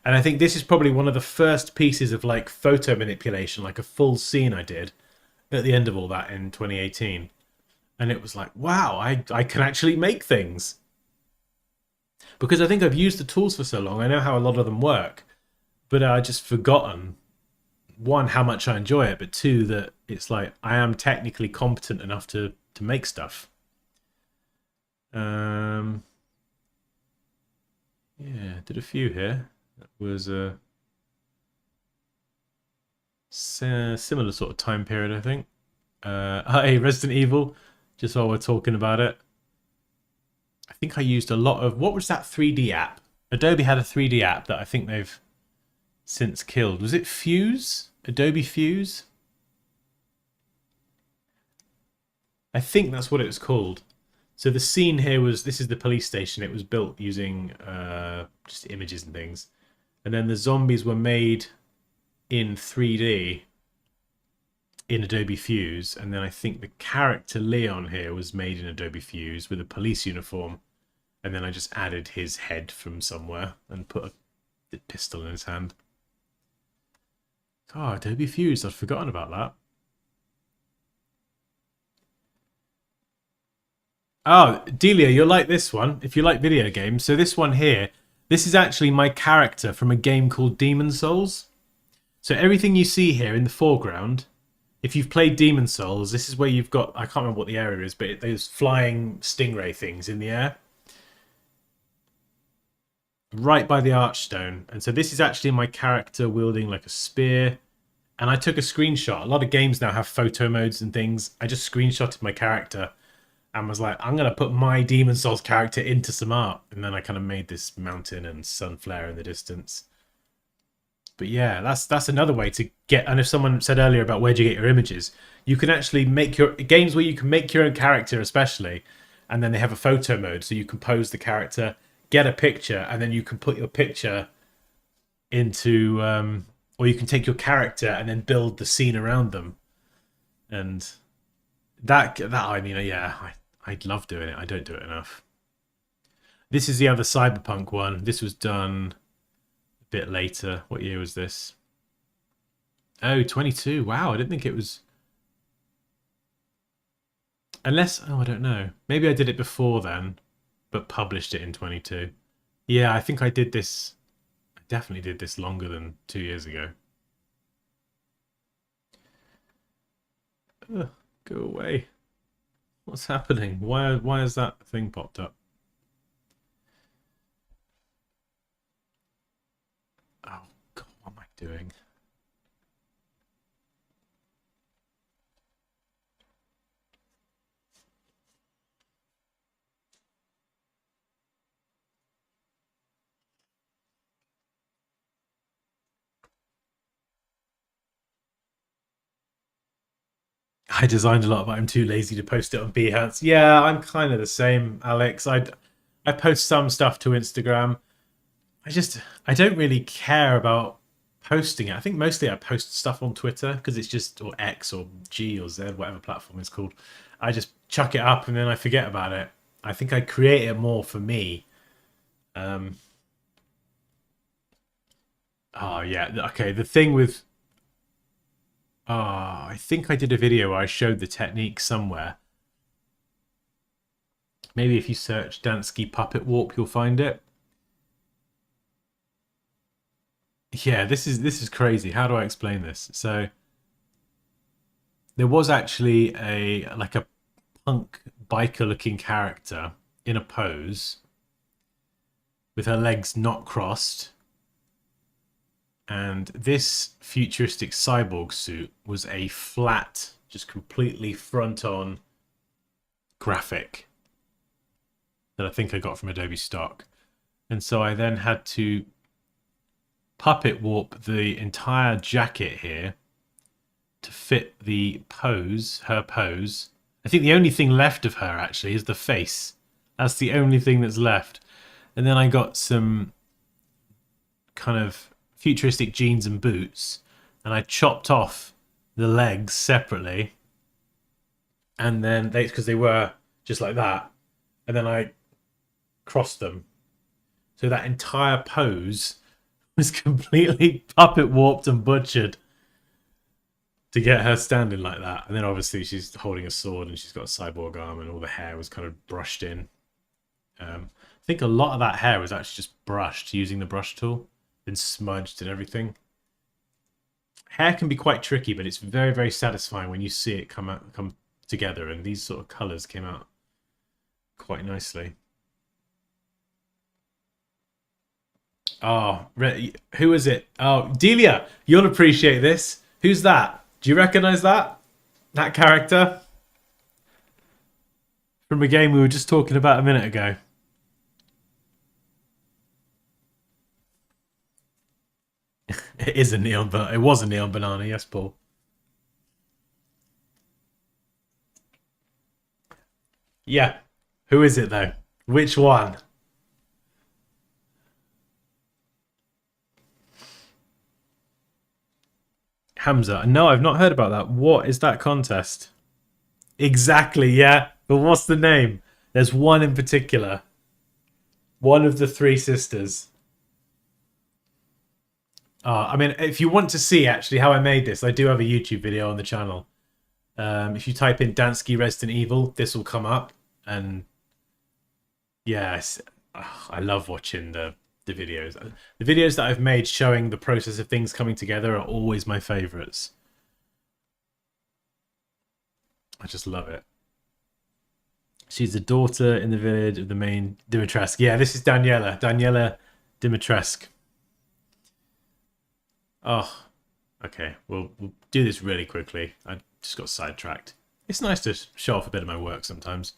And I think this is probably one of the first pieces of like photo manipulation, like a full scene I did at the end of all that in 2018. And it was like, wow, I can actually make things. Because I think I've used the tools for so long, I know how a lot of them work. But I just forgotten, one, how much I enjoy it, but two, that it's like I am technically competent enough to make stuff. Yeah, did a few here. That was a similar sort of time period, I think. Hey, Resident Evil, just while we're talking about it. I think I used a lot of, what was that 3D app? Adobe had a 3D app that I think they've since killed. Was it Fuse? Adobe Fuse? I think that's what it was called. So the scene here was, this is the police station. It was built using just images and things. And then the zombies were made in 3D in Adobe Fuse. And then I think the character Leon here was made in Adobe Fuse with a police uniform. And then I just added his head from somewhere and put a pistol in his hand. God, Adobe Fuse, I'd forgotten about that. Oh, Delia, you'll like this one if you like video games. So this one here, this is actually my character from a game called Demon Souls. So everything you see here in the foreground, if you've played Demon Souls, this is where you've got, I can't remember what the area is, but there's flying stingray things in the air. Right by the Archstone. And so this is actually my character wielding like a spear. And I took a screenshot. A lot of games now have photo modes and things. I just screenshotted my character and was like, I'm going to put my Demon Souls character into some art. And then I kind of made this mountain and sun flare in the distance. But yeah, that's another way to get. And if someone said earlier about where do you get your images, you can actually make your games where you can make your own character, especially, and then they have a photo mode, so you compose the character, get a picture, and then you can put your picture into, or you can take your character and then build the scene around them, and that I mean, yeah, I love doing it. I don't do it enough. This is the other Cyberpunk one. This was done bit later. What year was this? Oh, 22. Wow, I didn't think it was. Unless, oh, I don't know. Maybe I did it before then, but published it in 22. Yeah, I think I did this. I definitely did this longer than 2 years ago. Ugh, go away. What's happening? Why has that thing popped up? Oh, God, what am I doing? I designed a lot, but I'm too lazy to post it on Behance. Yeah, I'm kind of the same, Alex. I post some stuff to Instagram. I don't really care about posting it. I think mostly I post stuff on Twitter because it's just, or X or G or Z, whatever platform it's called. I just chuck it up and then I forget about it. I think I create it more for me. Oh yeah, okay. The thing with, I think I did a video where I showed the technique somewhere. Maybe if you search Dansky puppet warp, you'll find it. Yeah, this is crazy. How do I explain this? So there was actually a punk biker looking character in a pose with her legs not crossed, and this futuristic cyborg suit was a flat, just completely front on graphic that I think I got from Adobe Stock. And so I then had to puppet warp the entire jacket here to fit the pose, her pose. I think the only thing left of her actually is the face. That's the only thing that's left. And then I got some kind of futuristic jeans and boots, and I chopped off the legs separately, and then because they were just like that, and then I crossed them. So that entire pose was completely puppet warped and butchered to get her standing like that. And then obviously she's holding a sword and she's got a cyborg arm, and all the hair was kind of brushed in. I think a lot of that hair was actually just brushed using the brush tool, been smudged and everything. Hair can be quite tricky, but it's very, very satisfying when you see it come together, and these sort of colors came out quite nicely. Oh, who is it? Oh, Delia, you'll appreciate this. Who's that? Do you recognize that? That character? From a game we were just talking about a minute ago. It is a neon, but it was a neon banana, yes, Paul. Yeah. Who is it though? Which one? Hamza. No, I've not heard about that. What is that contest? Exactly, yeah. But what's the name? There's one in particular. One of the three sisters. I mean, if you want to see actually how I made this, I do have a YouTube video on the channel. If you type in Dansky Resident Evil, this will come up. And yes, I love watching the videos. The videos that I've made showing the process of things coming together are always my favorites. I just love it. She's the daughter in the village of the main Dimitrescu. Yeah, this is Daniela. Daniela Dimitrescu. Oh, okay. We'll do this really quickly. I just got sidetracked. It's nice to show off a bit of my work sometimes.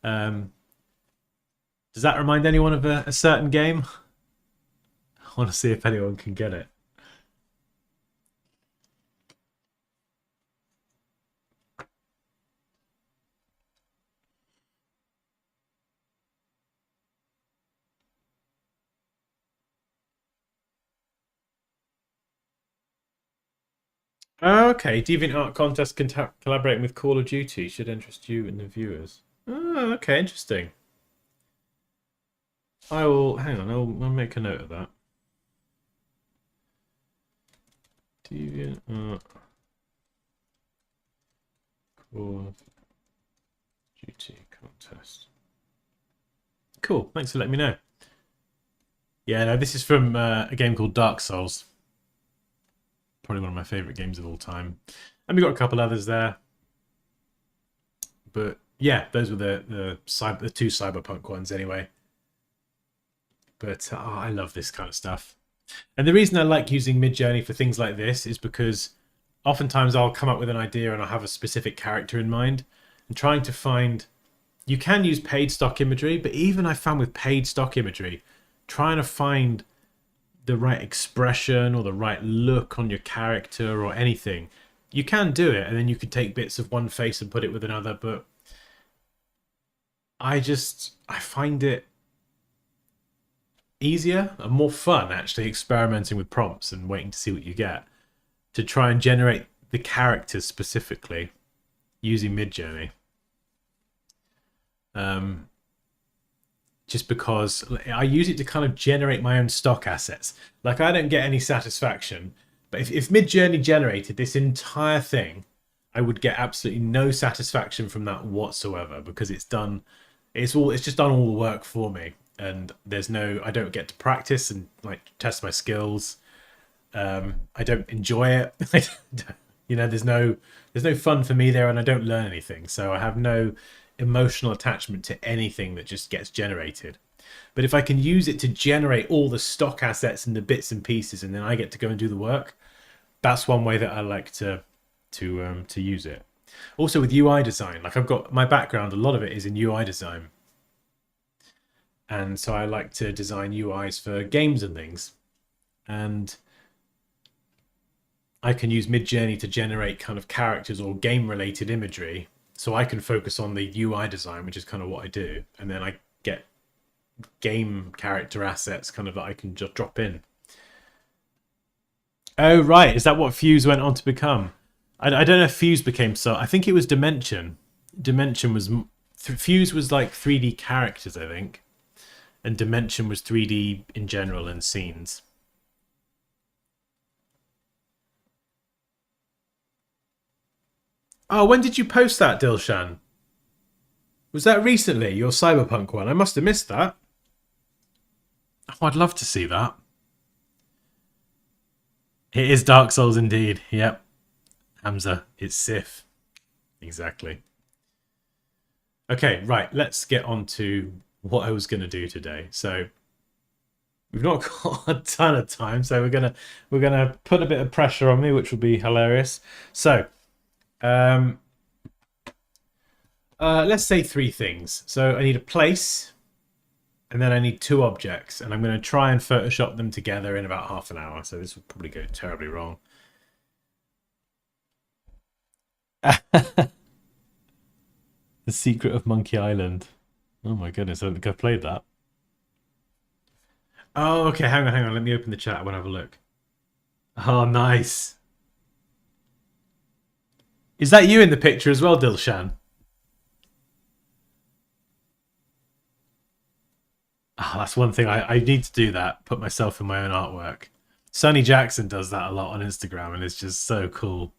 Does that remind anyone of a certain game? I want to see if anyone can get it. Okay, DeviantArt contest collaborating with Call of Duty should interest you and the viewers. Oh, okay, interesting. I will, hang on, I'll make a note of that. DeviantArt Call of Duty contest. Cool, thanks for letting me know. Yeah, no, this is from a game called Dark Souls. Probably one of my favourite games of all time. And we got a couple others there. But yeah, those were the two cyberpunk ones anyway. But I love this kind of stuff. And the reason I like using Midjourney for things like this is because oftentimes I'll come up with an idea and I'll have a specific character in mind. And trying to find... You can use paid stock imagery, but even I found with paid stock imagery, trying to find the right expression or the right look on your character or anything You can do it, and then you could take bits of one face and put it with another, but I find it easier and more fun actually experimenting with prompts and waiting to see what you get to try and generate the characters specifically using Midjourney. Just because I use it to kind of generate my own stock assets. Like, I don't get any satisfaction, but if Midjourney generated this entire thing, I would get absolutely no satisfaction from that whatsoever, because it's just done all the work for me, and I don't get to practice and like test my skills. I don't enjoy it. There's no fun for me there, and I don't learn anything. So I have no emotional attachment to anything that just gets generated. But if I can use it to generate all the stock assets and the bits and pieces, and then I get to go and do the work, that's one way that I like to use it. Also with UI design, like I've got my background, a lot of it is in UI design. And so I like to design UIs for games and things. And I can use Midjourney to generate kind of characters or game-related imagery, so I can focus on the UI design, which is kind of what I do. And then I get game character assets kind of that I can just drop in. Oh, right. Is that what Fuse went on to become? I don't know if Fuse became so. I think it was Dimension. Fuse was like 3D characters, I think. And Dimension was 3D in general and scenes. Oh, when did you post that, Dilshan? Was that recently, your Cyberpunk one? I must have missed that. Oh, I'd love to see that. It is Dark Souls indeed. Yep. Hamza, it's Sif. Exactly. Okay, right. Let's get on to what I was going to do today. So we've not got a ton of time, so we're gonna put a bit of pressure on me, which will be hilarious. So let's say 3 things. So I need a place, and then I need 2 objects, and I'm going to try and Photoshop them together in about half an hour. So this will probably go terribly wrong. The Secret of Monkey Island. Oh my goodness, I don't think I've played that. Oh, okay, hang on. Let me open the chat. I want to have a look. Oh, nice. Is that you in the picture as well, Dilshan? Oh, that's one thing I need to do, that. Put myself in my own artwork. Sonny Jackson does that a lot on Instagram, and it's just so cool.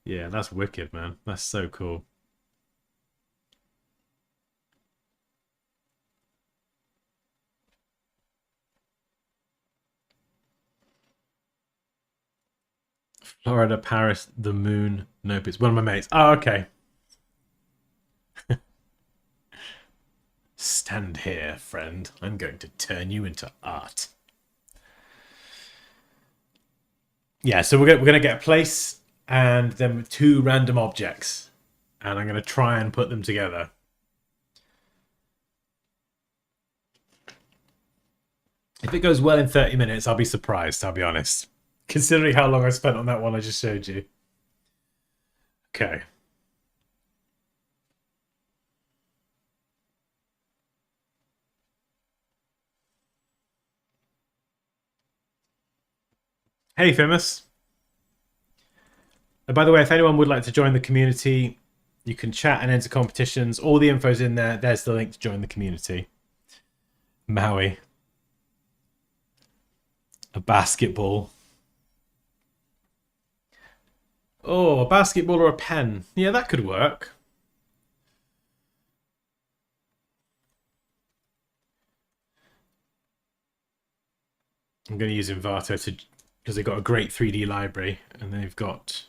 Yeah, that's wicked, man. That's so cool. Florida, Paris, the moon. Nope, it's one of my mates. Oh, okay. Stand here, friend. I'm going to turn you into art. Yeah, so we're going to get a place and then 2 random objects. And I'm going to try and put them together. If it goes well in 30 minutes, I'll be surprised, I'll be honest. Considering how long I spent on that one I just showed you. Okay. Hey, Famous. By the way, if anyone would like to join the community, you can chat and enter competitions. All the info's in there. There's the link to join the community. Maui. A basketball. Oh, a basketball or a pen. Yeah, that could work. I'm going to use Envato because they've got a great 3D library, and they've got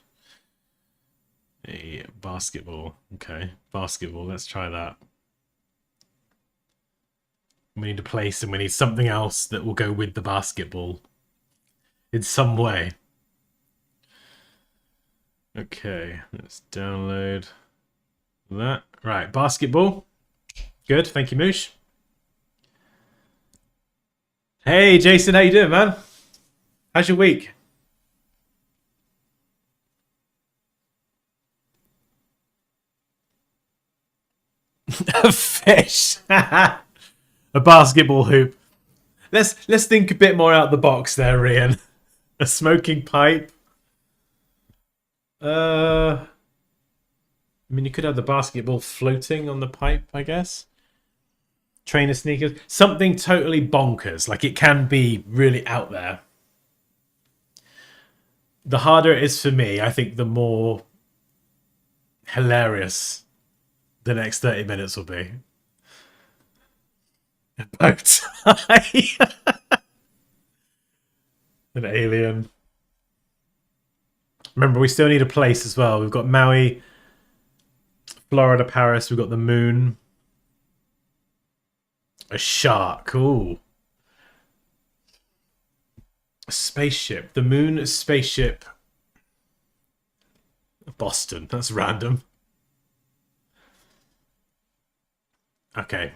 a basketball. Okay, basketball. Let's try that. We need a place, and we need something else that will go with the basketball in some way. Okay, let's download that. Right, basketball. Good, thank you, Moosh. Hey, Jason, how you doing, man? How's your week? A fish. A basketball hoop. Let's think a bit more out the box there, Rian. A smoking pipe. I mean, you could have the basketball floating on the pipe, I guess. Trainer sneakers. Something totally bonkers. Like, it can be really out there. The harder it is for me, I think the more hilarious the next 30 minutes will be. A bow tie. An alien. Remember, we still need a place as well. We've got Maui, Florida, Paris. We've got the moon. A shark. Ooh. A spaceship. The moon, a spaceship. Boston. That's random. Okay.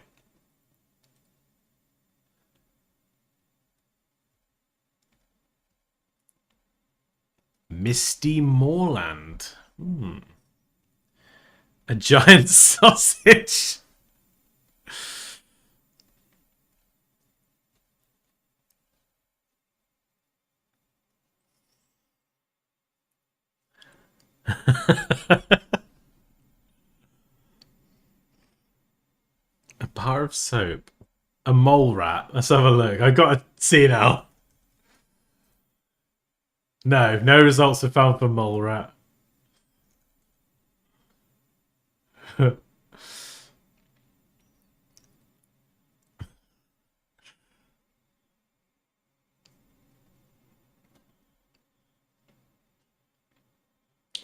Misty Moorland. A giant sausage. A bar of soap. A mole rat. Let's have a look. I got to see now. No results are found for mole rat.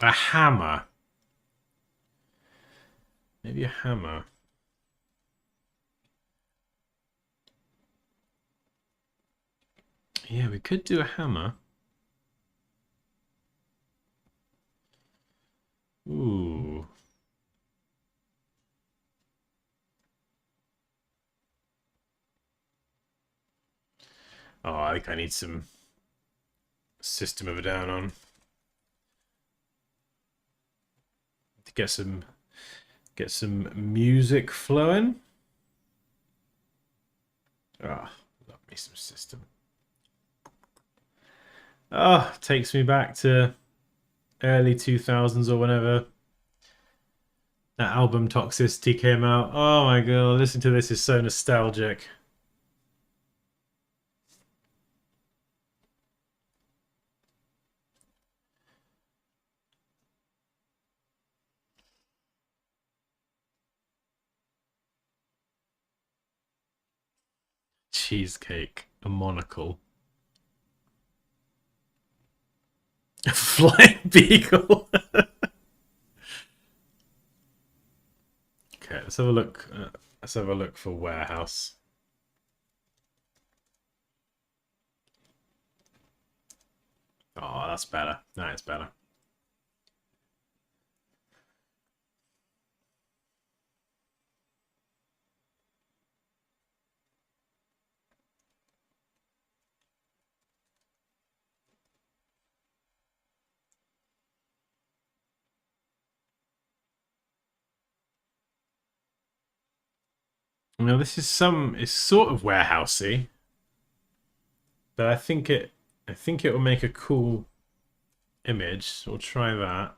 A hammer. Maybe a hammer. Yeah, we could do a hammer. Ooh. Oh, I think I need some System of a Down on. To get some music flowing. Ah, love me some System. Oh, takes me back to early 2000s or whenever that album Toxicity came out. Oh my god, listen to this, is so nostalgic. Cheesecake, a monocle. A flying beagle. Okay, let's have a look. Let's have a look for warehouse. Oh, that's better. That's better. Now this is it's sort of warehousey, but I think it will make a cool image. We'll try that.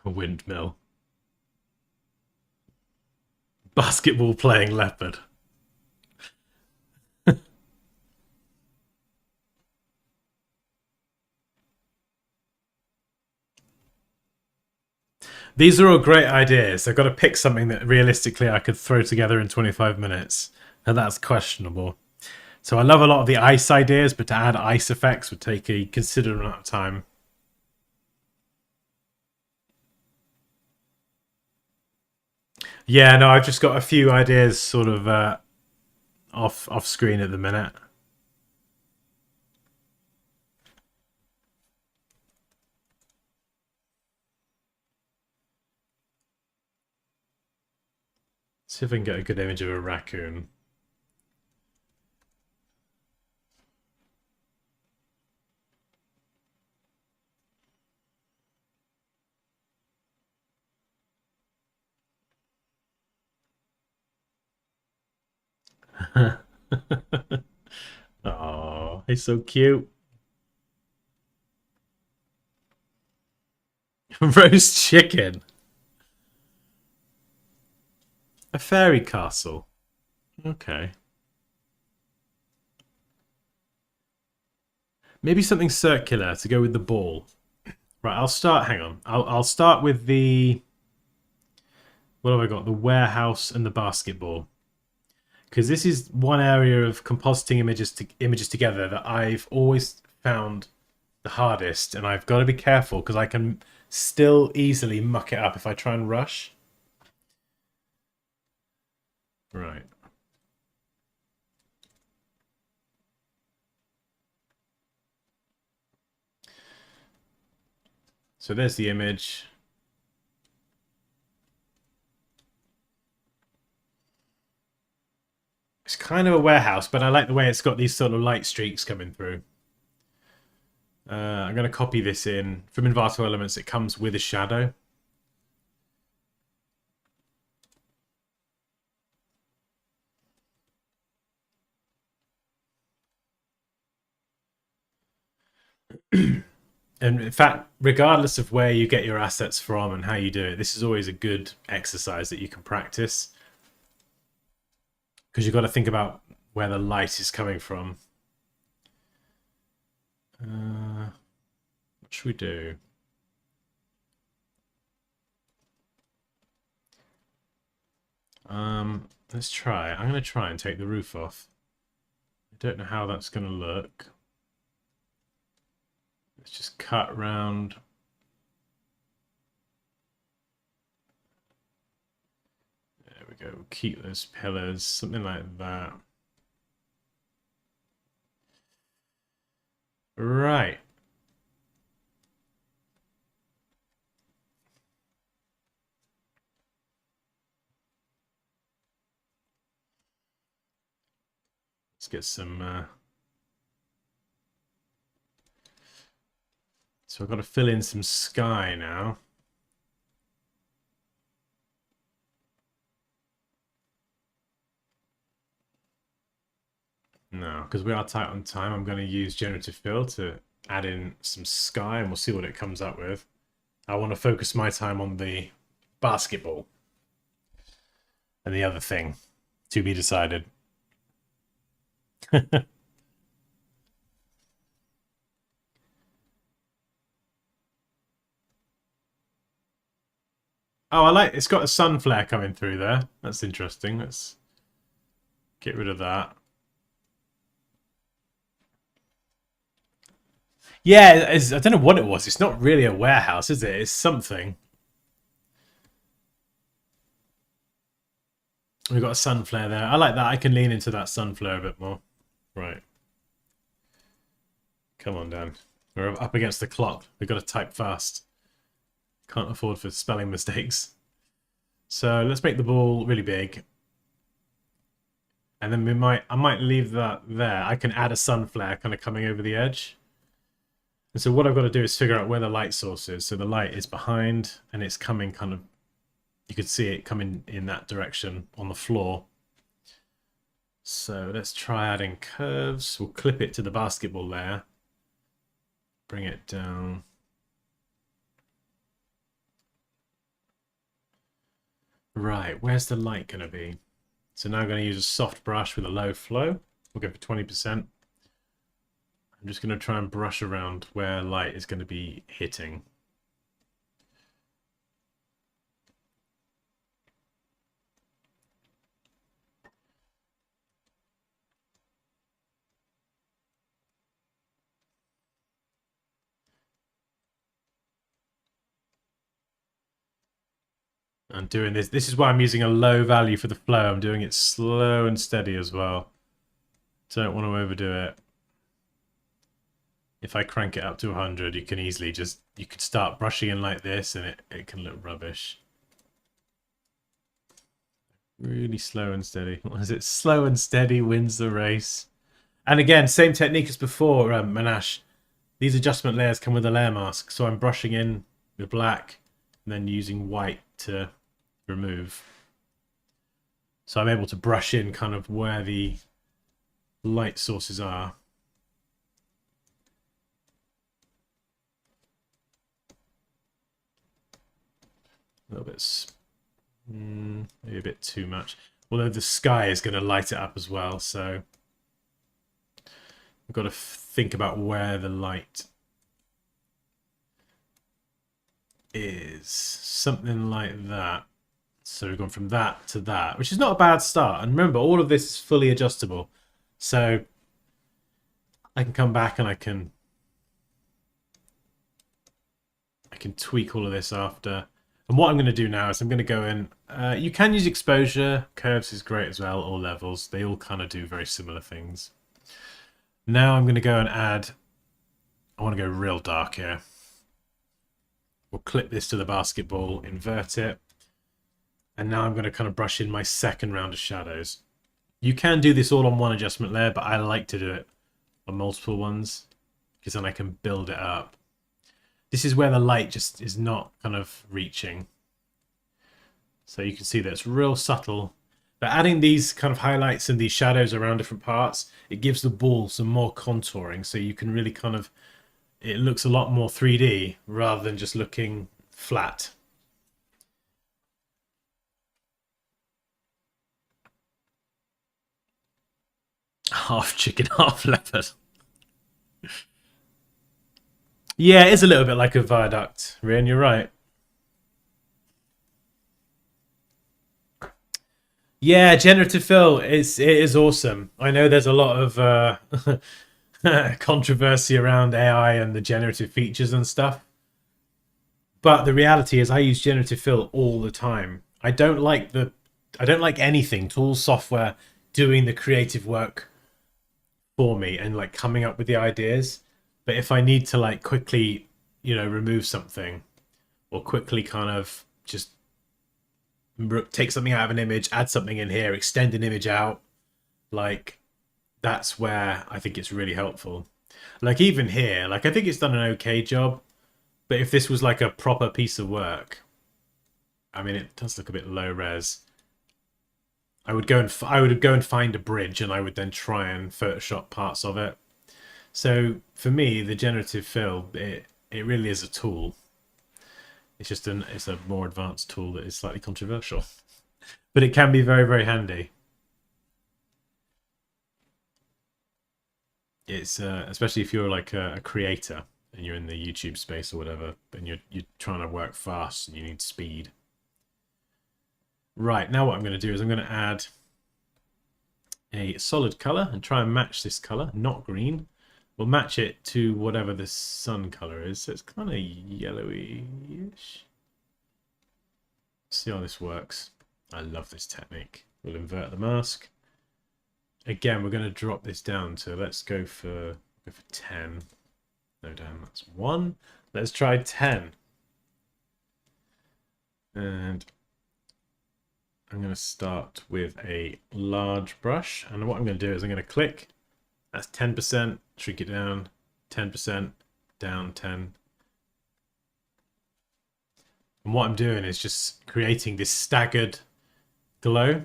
A windmill. Basketball playing leopard. These are all great ideas. I've got to pick something that realistically I could throw together in 25 minutes. And that's questionable. So I love a lot of the ice ideas, but to add ice effects would take a considerable amount of time. Yeah, no, I've just got a few ideas sort of off screen at the minute. See if I can get a good image of a raccoon. Oh, he's so cute. Roast chicken. A fairy castle. Okay. Maybe something circular to go with the ball. Right, I'll start. Hang on. I'll start with the. What have I got? The warehouse and the basketball. Because this is one area of compositing images together that I've always found the hardest, and I've got to be careful because I can still easily muck it up if I try and rush. Right. So there's the image. It's kind of a warehouse, but I like the way it's got these sort of light streaks coming through. I'm going to copy this in. From Envato Elements, it comes with a shadow. And in fact, regardless of where you get your assets from and how you do it, this is always a good exercise that you can practice. Because you've got to think about where the light is coming from. What should we do? Let's try. I'm going to try and take the roof off. I don't know how that's going to look. Let's just cut round. There we go. We'll keep those pillars, something like that. Right. Let's get some... So I've got to fill in some sky now. No, because we are tight on time, I'm going to use generative fill to add in some sky and we'll see what it comes up with. I want to focus my time on the basketball. And the other thing to be decided. Oh, I like it's got a sun flare coming through there. That's interesting. Let's get rid of that. Yeah, I don't know what it was. It's not really a warehouse, is it? It's something. We've got a sun flare there. I like that. I can lean into that sun flare a bit more. Right. Come on, Dan. We're up against the clock. We've got to type fast. Can't afford for spelling mistakes. So let's make the ball really big. And then I might leave that there. I can add a sun flare kind of coming over the edge. And so what I've got to do is figure out where the light source is. So the light is behind and it's coming kind of, you could see it coming in that direction on the floor. So let's try adding curves. We'll clip it to the basketball layer. Bring it down. Right, where's the light going to be? So now I'm going to use a soft brush with a low flow. We'll go for 20%. I'm just going to try and brush around where light is going to be hitting. I'm doing this. This is why I'm using a low value for the flow. I'm doing it slow and steady as well. Don't want to overdo it. If I crank it up to 100, you can easily just, you could start brushing in like this and it can look rubbish. Really slow and steady. What is it? Slow and steady wins the race. And again, same technique as before, Manash. These adjustment layers come with a layer mask. So I'm brushing in with black and then using white to remove. So I'm able to brush in kind of where the light sources are. A little bit, maybe a bit too much. Although the sky is going to light it up as well, so I've got to think about where the light is. Something like that. So we've gone from that to that, which is not a bad start. And remember, all of this is fully adjustable. So I can come back and I can tweak all of this after. And what I'm going to do now is I'm going to go in. You can use exposure. Curves is great as well, all levels. They all kind of do very similar things. Now I'm going to go and add. I want to go real dark here. We'll clip this to the basketball, invert it. And now I'm going to kind of brush in my second round of shadows. You can do this all on one adjustment layer, but I like to do it on multiple ones because then I can build it up. This is where the light just is not kind of reaching. So you can see that it's real subtle. But adding these kind of highlights and these shadows around different parts, it gives the ball some more contouring. So you can really kind of, it looks a lot more 3D rather than just looking flat. Half chicken, half leopard. Yeah, it is a little bit like a viaduct, Rian, you're right. Yeah, generative fill it is awesome. I know there's a lot of controversy around AI and the generative features and stuff. But the reality is I use generative fill all the time. I don't like anything, tools, software, doing the creative work for me and like coming up with the ideas. But if I need to like quickly, remove something or quickly kind of just take something out of an image, add something in here, extend an image out, like that's where I think it's really helpful. Like even here, like I think it's done an okay job, but if this was like a proper piece of work, I mean, it does look a bit low res. I would go and find a bridge and I would then try and Photoshop parts of it. So for me, the generative fill, it really is a tool. It's just it's a more advanced tool that is slightly controversial, but it can be very, very handy. It's especially if you're like a creator and you're in the YouTube space or whatever, and you're trying to work fast and you need speed. Right, now what I'm going to do is I'm going to add a solid color and try and match this color, not green. We'll match it to whatever the sun color is. So it's kind of yellowy-ish. See how this works. I love this technique. We'll invert the mask. Again, we're going to drop this down to, let's go for 10. No, damn, that's 1. Let's try 10. And I'm going to start with a large brush. And what I'm going to do is I'm going to click. That's 10%. Shrink it down. 10%. Down 10. And what I'm doing is just creating this staggered glow.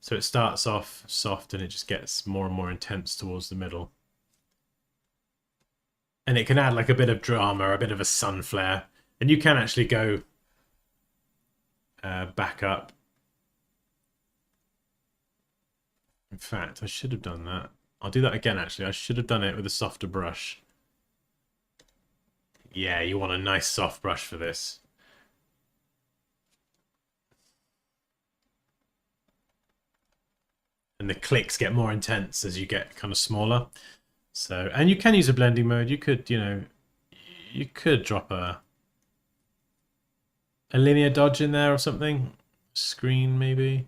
So it starts off soft and it just gets more and more intense towards the middle. And it can add like a bit of drama, a bit of a sun flare. And you can actually go back up. In fact, I should have done that. I'll do that again, actually. I should have done it with a softer brush. Yeah, you want a nice soft brush for this. And the clicks get more intense as you get kind of smaller. So, and you can use a blending mode. You could, you could drop a linear dodge in there or something. Screen, maybe.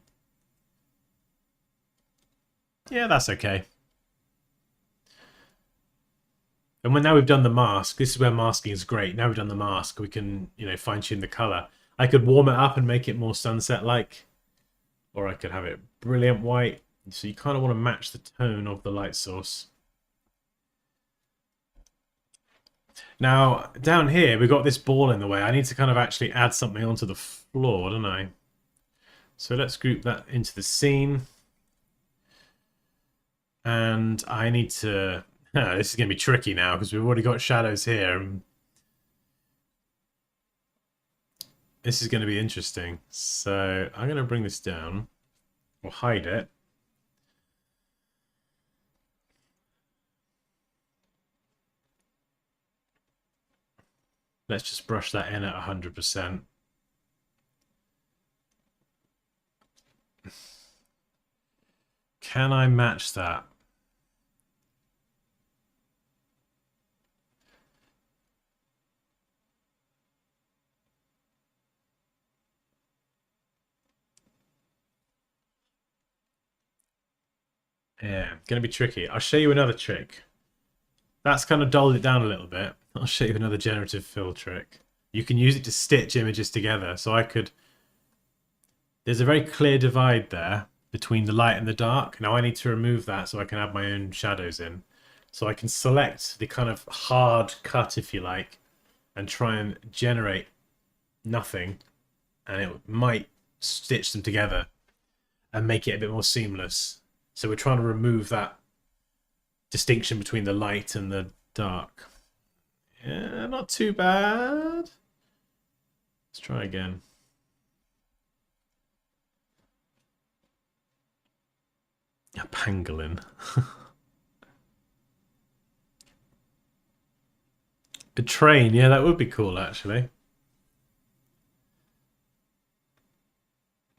Yeah, that's okay. And now we've done the mask, this is where masking is great. Now we've done the mask, we can, fine tune the color. I could warm it up and make it more sunset-like. Or I could have it brilliant white. So you kind of want to match the tone of the light source. Now, down here, we've got this ball in the way. I need to kind of actually add something onto the floor, don't I? So let's group that into the scene. And I need to... this is going to be tricky now because we've already got shadows here. This is going to be interesting. So I'm going to bring this down. Or hide it. Let's just brush that in at 100%. Can I match that? Yeah, going to be tricky. I'll show you another trick. That's kind of dulled it down a little bit. I'll show you another generative fill trick. You can use it to stitch images together. So I could... There's a very clear divide there between the light and the dark. Now I need to remove that so I can add my own shadows in. So I can select the kind of hard cut, if you like, and try and generate nothing. And it might stitch them together and make it a bit more seamless. So we're trying to remove that distinction between the light and the dark. Yeah, not too bad. Let's try again. A pangolin. A train, yeah, that would be cool actually.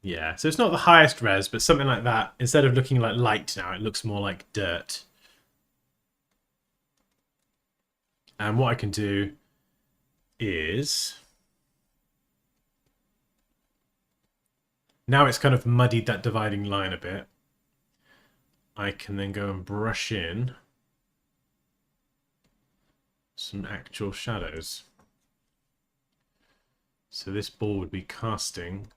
Yeah, so it's not the highest res, but something like that. Instead of looking like light now, it looks more like dirt. And what I can do is... Now it's kind of muddied that dividing line a bit. I can then go and brush in some actual shadows. So this ball would be casting.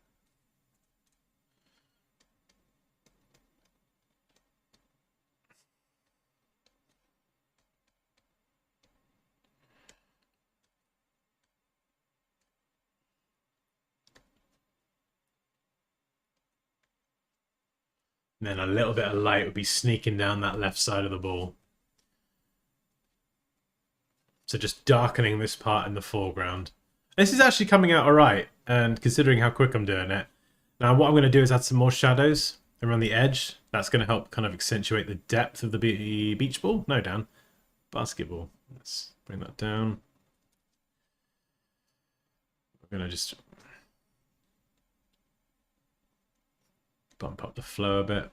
And then a little bit of light would be sneaking down that left side of the ball. So just darkening this part in the foreground. This is actually coming out alright, and considering how quick I'm doing it. Now what I'm going to do is add some more shadows around the edge. That's going to help kind of accentuate the depth of the beach ball. No, down. Basketball. Let's bring that down. We're going to just bump up the flow a bit.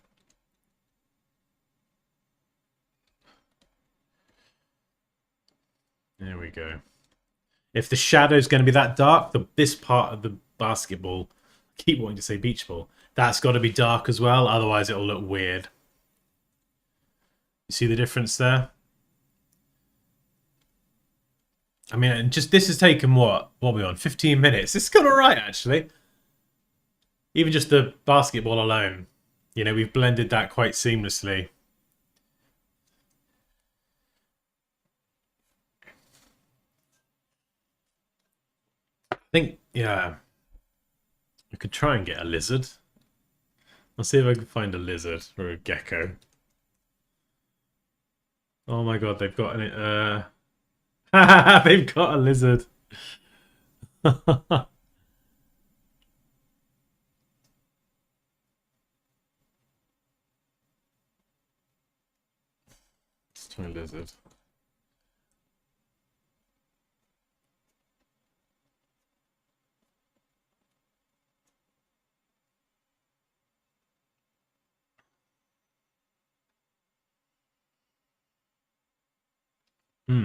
There we go. If the shadow is going to be that dark, this part of the basketball, I keep wanting to say beach ball, that's got to be dark as well, otherwise it'll look weird. You see the difference there? I mean, just this has taken what are we on? 15 minutes. It's gone alright actually. Even just the basketball alone, you know, we've blended that quite seamlessly. I think, yeah, I could try and get a lizard. I'll see if I can find a lizard or a gecko. Oh my god, they've got an they've got a lizard. Let's try a lizard.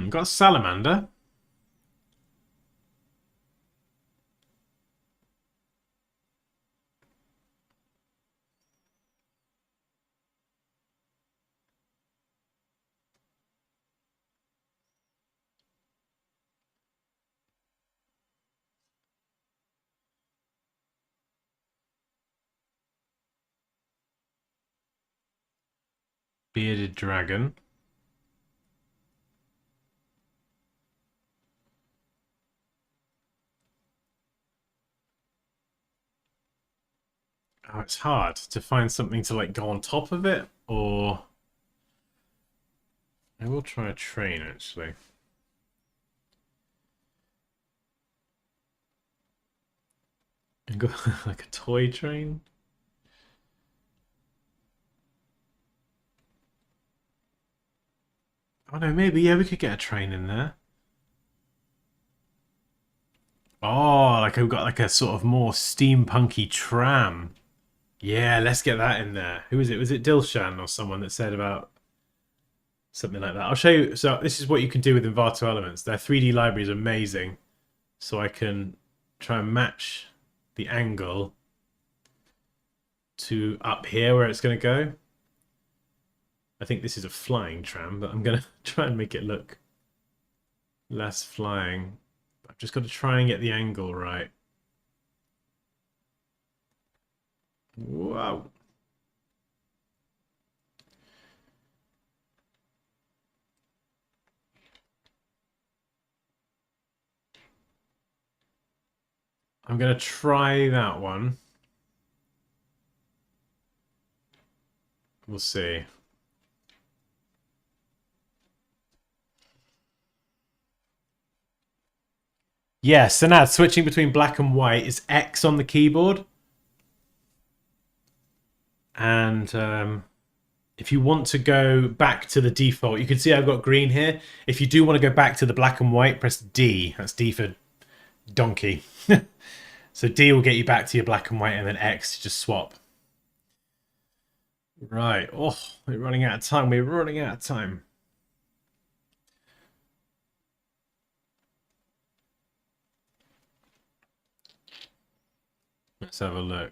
Got a salamander. Bearded dragon. Oh, it's hard to find something to like go on top of it, or I will try a train actually. And go like a toy train. Oh no, maybe yeah, we could get a train in there. Oh, like I've got like a sort of more steampunky tram. Yeah, let's get that in there. Who is it? Was it Dilshan or someone that said about something like that? I'll show you. So this is what you can do with Envato Elements. Their 3D library is amazing. So I can try and match the angle to up here where it's going to go. I think this is a flying tram, but I'm going to try and make it look less flying. I've just got to try and get the angle right. Wow. I'm going to try that one. We'll see. Yeah, so now switching between black and white is X on the keyboard. And if you want to go back to the default, you can see I've got green here. If you do want to go back to the black and white, press D. That's D for donkey. So D will get you back to your black and white, and then X just swap. Right. Oh, we're running out of time. We're running out of time. Let's have a look.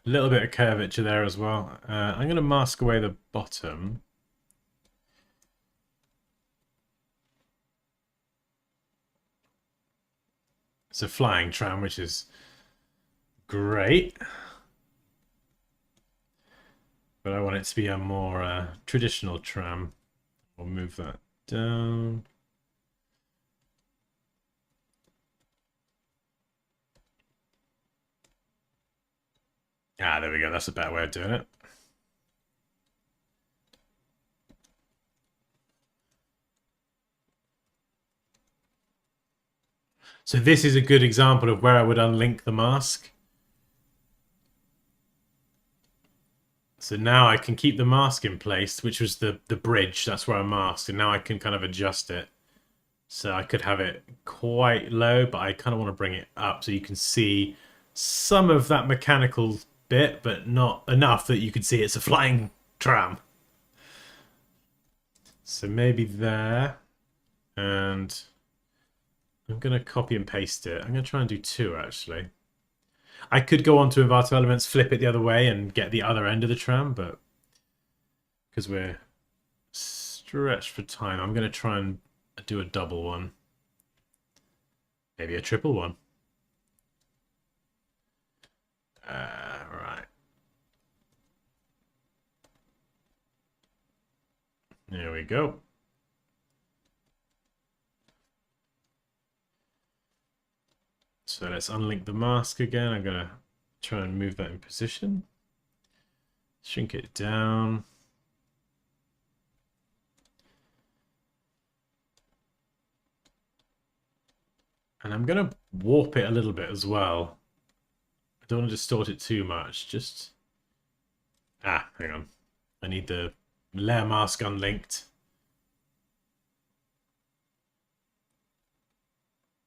A little bit of curvature there as well. I'm going to mask away the bottom. It's a flying tram, which is great. But I want it to be a more traditional tram. We'll move that down. Ah, there we go. That's a better way of doing it. So this is a good example of where I would unlink the mask. So now I can keep the mask in place, which was the bridge. That's where I masked. And now I can kind of adjust it. So I could have it quite low, but I kind of want to bring it up so you can see some of that mechanical bit, but not enough that you can see it's a flying tram. So maybe there. And I'm going to copy and paste it. I'm going to try and do two, actually. I could go on to Envato Elements, flip it the other way, and get the other end of the tram, but because we're stretched for time, I'm going to try and do a double one. Maybe a triple one. Right. There we go. So let's unlink the mask again. I'm going to try and move that in position. Shrink it down. And I'm going to warp it a little bit as well. I don't want to distort it too much. Just... Ah, hang on. I need the layer mask unlinked.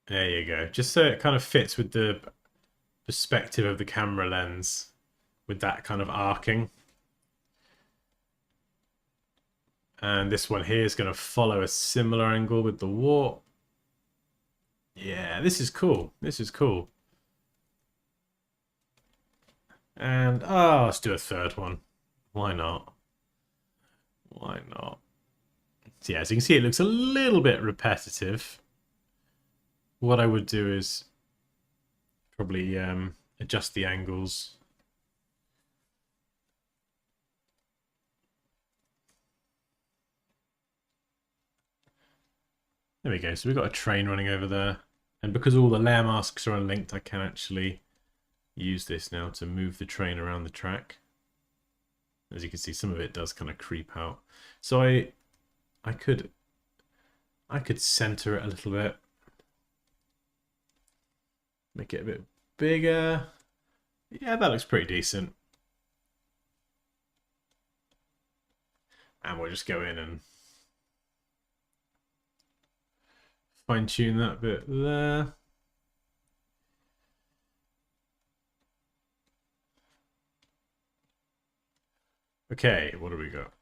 There you go. Just so it kind of fits with the perspective of the camera lens with that kind of arcing. And this one here is going to follow a similar angle with the warp. Yeah, this is cool. This is cool. And, oh, let's do a third one. Why not? Why not? So, yeah, as you can see, it looks a little bit repetitive. What I would do is Probably adjust the angles. There we go. So we've got a train running over there. And because all the layer masks are unlinked, I can actually use this now to move the train around the track. As you can see, some of it does kind of creep out. So I could center it a little bit. Make it a bit bigger. Yeah, that looks pretty decent. And we'll just go in and fine-tune that bit there. Okay, what do we got?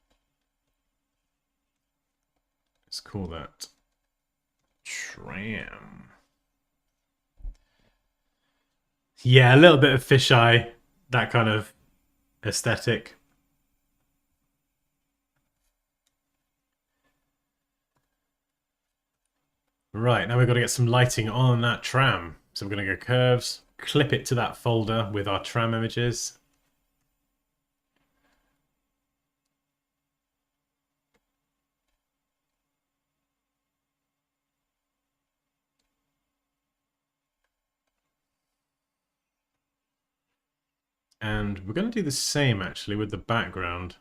Let's call that tram. Yeah, a little bit of fisheye, that kind of aesthetic. Right, now we've got to get some lighting on that tram. So we're going to go curves, clip it to that folder with our tram images. And we're going to do the same actually with the background.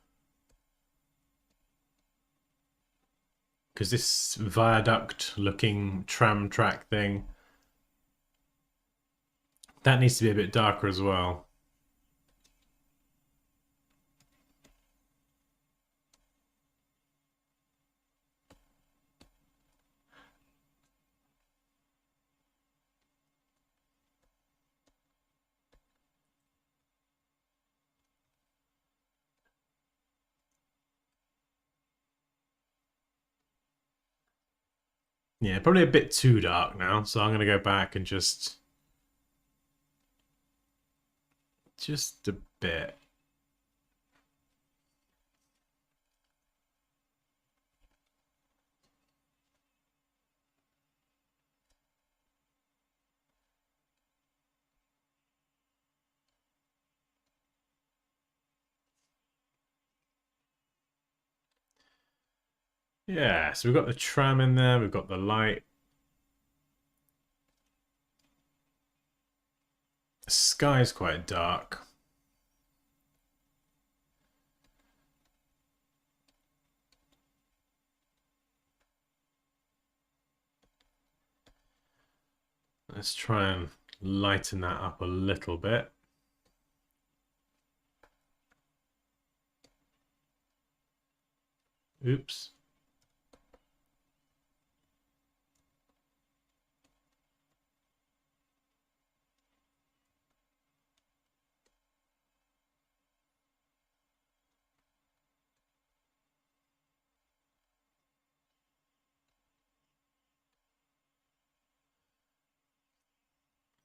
Because this viaduct looking tram track thing, that needs to be a bit darker as well. Yeah, probably a bit too dark now, so I'm going to go back and just a bit. Yeah, so we've got the tram in there, we've got the light. The sky's quite dark. Let's try and lighten that up a little bit. Oops.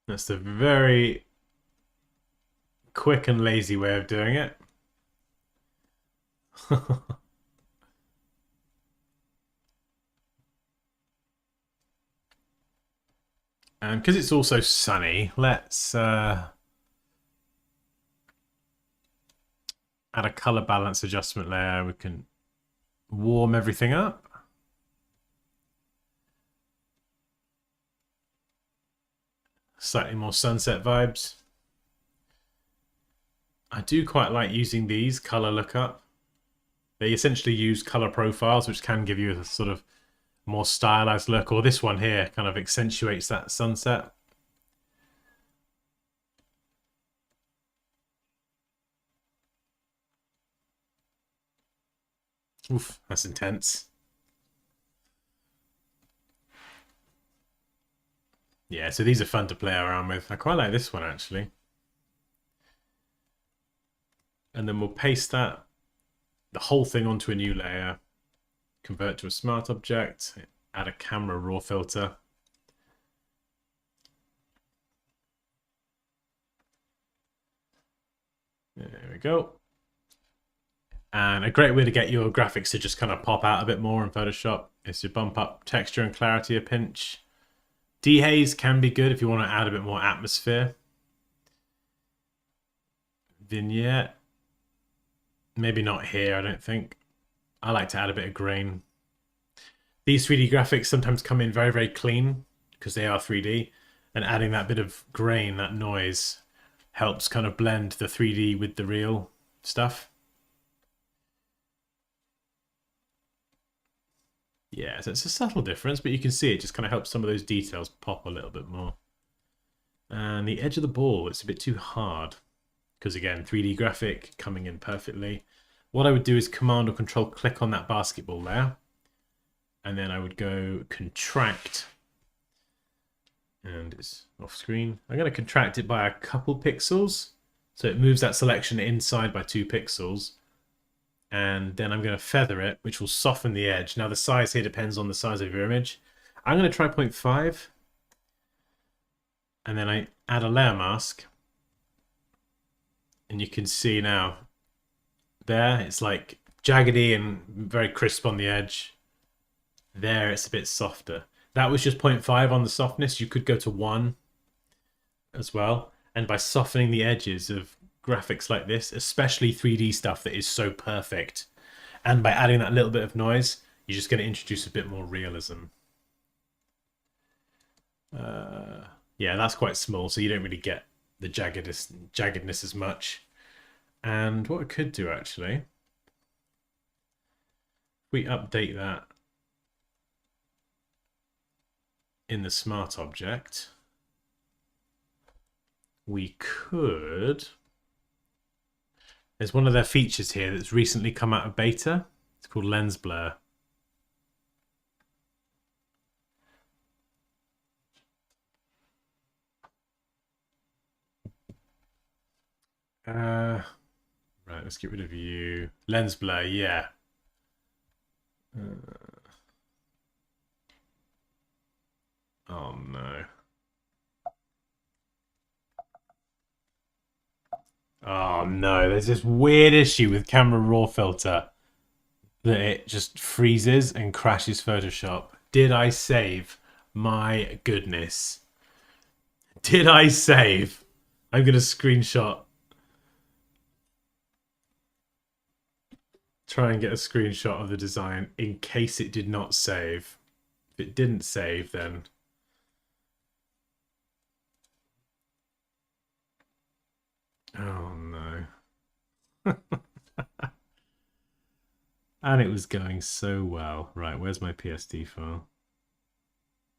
That's the very quick and lazy way of doing it. And because it's also sunny, let's add a color balance adjustment layer. We can warm everything up. Slightly more sunset vibes. I do quite like using these color lookup. They essentially use color profiles, which can give you a sort of more stylized look, or this one here kind of accentuates that sunset. Oof, that's intense. Yeah, so these are fun to play around with. I quite like this one actually. And then we'll paste the whole thing onto a new layer, convert to a smart object, add a camera raw filter. There we go. And a great way to get your graphics to just kind of pop out a bit more in Photoshop is to bump up texture and clarity a pinch. Dehaze can be good if you want to add a bit more atmosphere. vignette. Maybe not here, I don't think. I like to add a bit of grain. These 3D graphics sometimes come in very, very clean because they are 3D. And adding that bit of grain, that noise, helps kind of blend the 3D with the real stuff. Yeah, so it's a subtle difference, but you can see it just kind of helps some of those details pop a little bit more. And the edge of the ball, it's a bit too hard. Because again, 3D graphic coming in perfectly. What I would do is Command or Control click on that basketball there. And then I would go contract. And it's off screen. I'm going to contract it by a couple pixels. So it moves that selection inside by 2 pixels. And then I'm going to feather it, which will soften the edge. Now the size here depends on the size of your image. I'm going to try 0.5. And then I add a layer mask. And you can see now, there it's like jaggedy and very crisp on the edge. There it's a bit softer. That was just 0.5 on the softness. You could go to 1 as well. And by softening the edges of graphics like this, especially 3D stuff that is so perfect, and by adding that little bit of noise, you're just going to introduce a bit more realism. Yeah, that's quite small, so you don't really get the jaggedness as much. And what I could do actually, if we update that in the smart object, we could, there's one of their features here that's recently come out of beta. It's called lens blur. Right, let's get rid of you. Lens blur, yeah. Oh no. Oh no, there's this weird issue with Camera Raw filter that it just freezes and crashes Photoshop. Did I save? My goodness. Did I save? I'm going to screenshot. Try and get a screenshot of the design in case it did not save. If it didn't save, then... Oh no. And it was going so well. Right, where's my PSD file?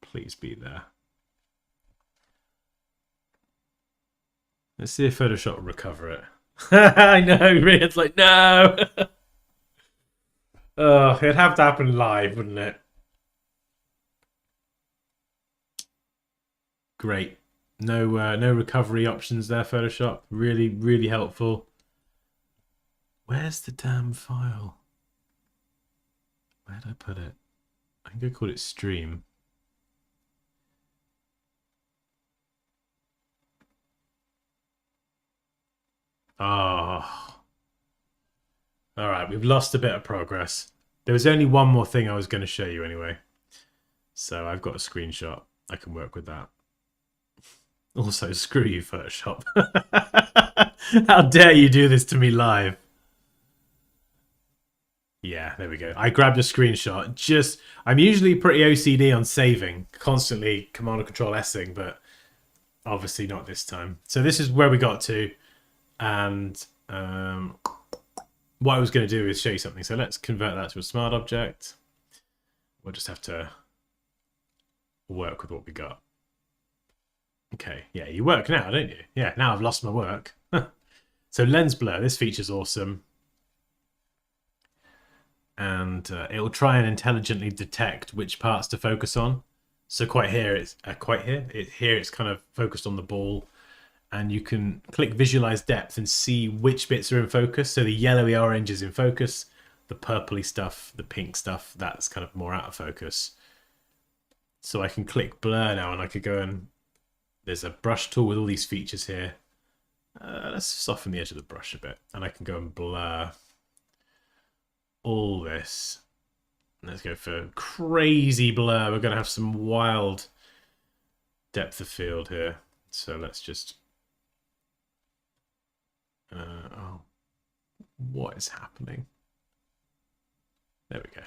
Please be there. Let's see if Photoshop will recover it. I know, Riyad's like, no! Oh, it'd have to happen live, wouldn't it? Great. No recovery options there, Photoshop. Really, really helpful. Where's the damn file? Where did I put it? I think I called it stream. Oh. All right, we've lost a bit of progress. There was only one more thing I was going to show you anyway. So I've got a screenshot. I can work with that. Also, screw you, Photoshop. How dare you do this to me live? Yeah, there we go. I grabbed a screenshot. I'm usually pretty OCD on saving, constantly Command or Control S-ing, but obviously not this time. So this is where we got to, and what I was going to do is show you something. So let's convert that to a smart object. We'll just have to work with what we got. Okay, yeah, you work now, don't you? Yeah, now I've lost my work. So lens blur, this feature's awesome. And it will try and intelligently detect which parts to focus on. So here it's kind of focused on the ball, and you can click visualize depth and see which bits are in focus. So the yellowy orange is in focus, the purpley stuff, the pink stuff, that's kind of more out of focus. So I can click blur now, and I could go and there's a brush tool with all these features here. Let's soften the edge of the brush a bit, and I can go and blur all this. Let's go for crazy blur. We're going to have some wild depth of field here. So let's just Oh, what is happening? There we go.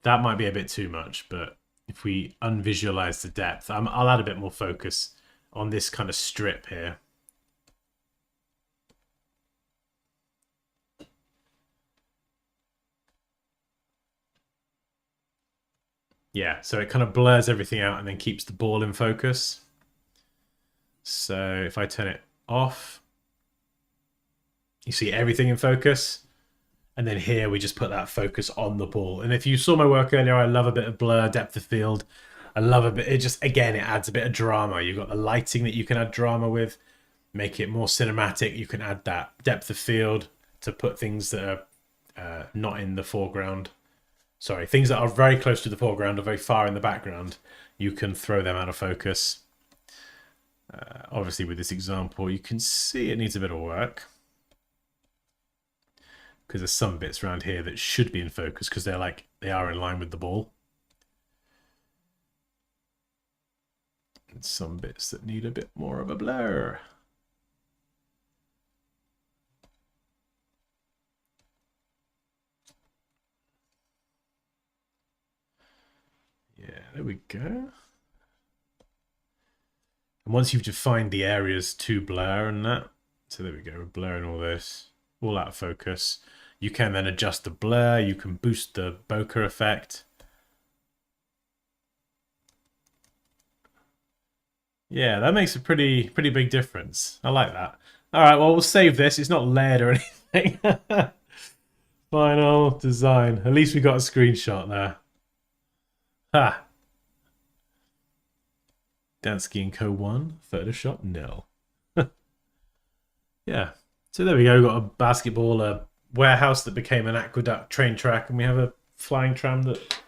That might be a bit too much, but if we unvisualize the depth, I'll add a bit more focus on this kind of strip here. Yeah, so it kind of blurs everything out and then keeps the ball in focus. So if I turn it off, you see everything in focus. And then here we just put that focus on the ball. And if you saw my work earlier, I love a bit of blur, depth of field. I love a bit, it just, again, it adds a bit of drama. You've got the lighting that you can add drama with, make it more cinematic. You can add that depth of field to put things that are not in the foreground. Sorry, things that are very close to the foreground or very far in the background, you can throw them out of focus. Obviously, with this example, you can see it needs a bit of work because there's some bits around here that should be in focus because they are in line with the ball. And some bits that need a bit more of a blur. Yeah, there we go. And once you've defined the areas to blur and that, so there we go, we're blurring all this, all out of focus. You can then adjust the blur, you can boost the bokeh effect. Yeah, that makes a pretty big difference. I like that. All right, well, we'll save this. It's not layered or anything. Final design. At least we got a screenshot there. Ha! Dansky and Co. 1, Photoshop nil. Yeah. So there we go. We've got a basketball, a warehouse that became an aqueduct train track, and we have a flying tram that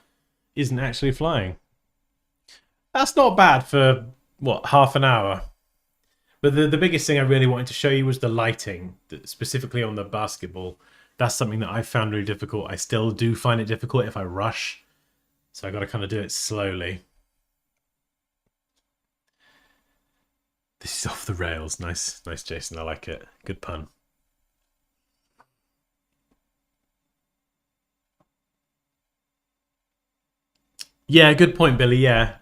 isn't actually flying. That's not bad for, what, half an hour? But the biggest thing I really wanted to show you was the lighting, specifically on the basketball. That's something that I found really difficult. I still do find it difficult if I rush. So I got to kind of do it slowly. This is off the rails. Nice, Jason. I like it. Good pun. Yeah, good point, Billy. Yeah.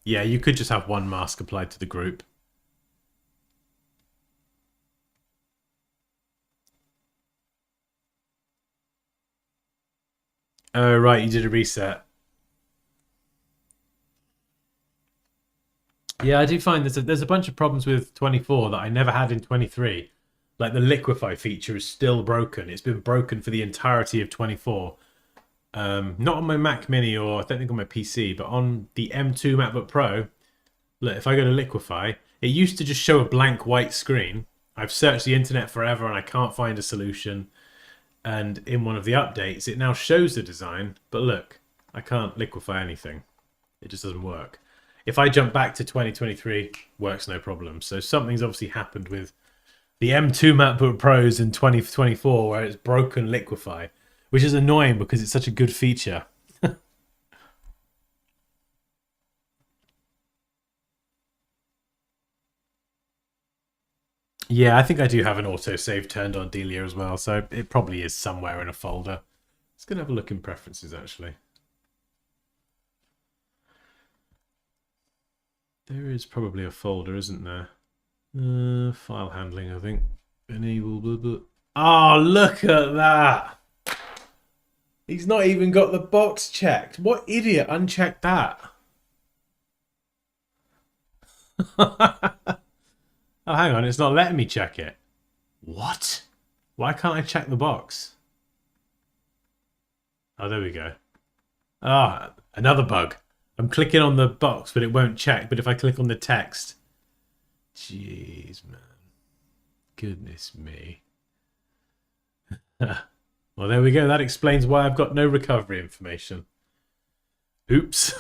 Yeah, you could just have one mask applied to the group. Oh, right. You did a reset. Yeah, I do find there's a bunch of problems with 24 that I never had in 23. Like the liquefy feature is still broken. It's been broken for the entirety of 24. Not on my Mac Mini or I don't think on my PC, but on the M2 MacBook Pro. Look, if I go to liquefy, it used to just show a blank white screen. I've searched the internet forever and I can't find a solution. And in one of the updates, it now shows the design. But look, I can't liquefy anything. It just doesn't work. If I jump back to 2023, works no problem. So something's obviously happened with the M2 MacBook Pros in 2024 where it's broken liquefy, which is annoying because it's such a good feature. Yeah, I think I do have an autosave turned on Delia as well, so it probably is somewhere in a folder. Let's go and have a look in preferences, actually. There is probably a folder, isn't there? File handling, I think. Enable. Oh, look at that! He's not even got the box checked. What idiot unchecked that? Oh, hang on, it's not letting me check it. What? Why can't I check the box? Oh, there we go. Ah, another bug. I'm clicking on the box, but it won't check. But if I click on the text... Jeez, man. Goodness me. Well, there we go. That explains why I've got no recovery information. Oops.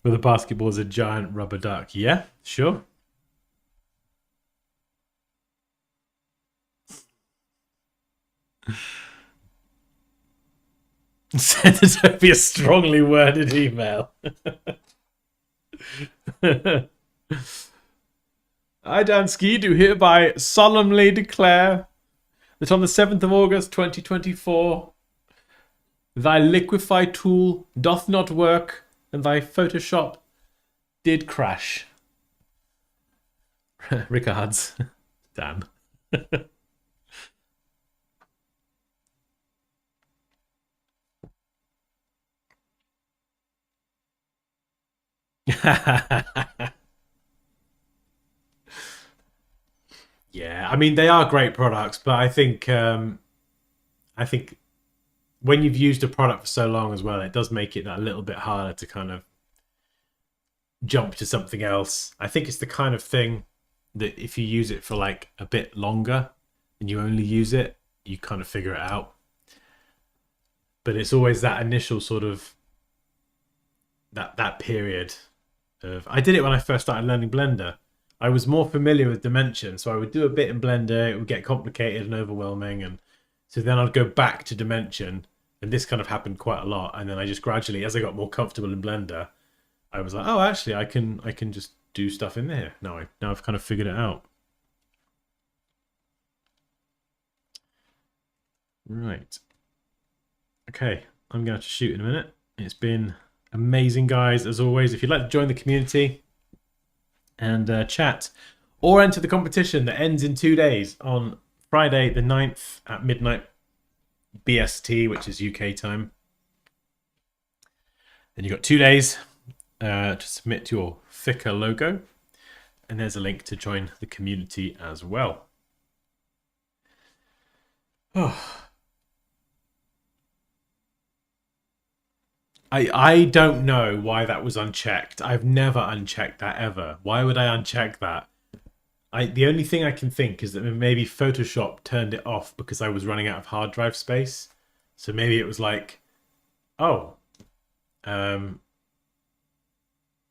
Where the basketball is a giant rubber duck. Yeah, sure. Send it to be a strongly worded email. I, Dansky, do hereby solemnly declare that on the 7th of August 2024, thy liquefy tool doth not work and thy Photoshop did crash. Regards, Dan. Yeah, I mean they are great products, but I think when you've used a product for so long as well, it does make it that little bit harder to kind of jump to something else. I think it's the kind of thing that if you use it for like a bit longer and you only use it, you kind of figure it out. But it's always that initial sort of that period of I did it when I first started learning Blender. I was more familiar with Dimension, so I would do a bit in Blender, it would get complicated and overwhelming, and so then I'd go back to Dimension, and this kind of happened quite a lot, and then I just gradually, as I got more comfortable in Blender, I was like, oh, actually, I can just do stuff in there. Now I've kind of figured it out. Right. Okay, I'm going to have to shoot in a minute. It's been amazing, guys, as always. If you'd like to join the community and chat or enter the competition that ends in 2 days on Friday the 9th at midnight BST, which is UK time. Then you've got 2 days to submit your Flickr logo. And there's a link to join the community as well. Oh. I don't know why that was unchecked. I've never unchecked that ever. Why would I uncheck that? The only thing I can think is that maybe Photoshop turned it off because I was running out of hard drive space. So maybe it was like, oh, you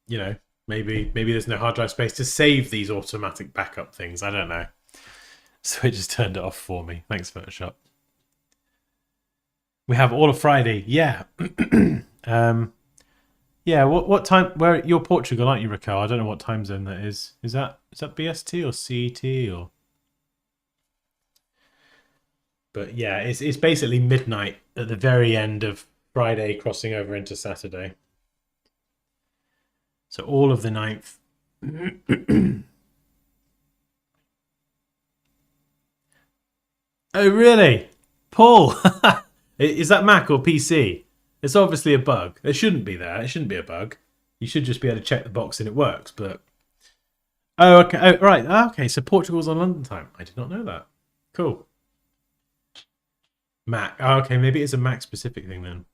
know, maybe there's no hard drive space to save these automatic backup things. I don't know. So it just turned it off for me. Thanks, Photoshop. We have all of Friday. Yeah. Yeah, what time? Where you're Portugal, aren't you, Raquel? I don't know what time zone that is. Is that BST or CET or? But yeah, it's basically midnight at the very end of Friday, crossing over into Saturday. So all of the 9th. Oh really, Paul? Is that Mac or PC? It's obviously a bug. It shouldn't be there. It shouldn't be a bug. You should just be able to check the box and it works. But oh, okay. Oh, right. Okay. So Portugal's on London time. I did not know that. Cool. Mac. Oh, okay. Maybe it's a Mac specific thing then.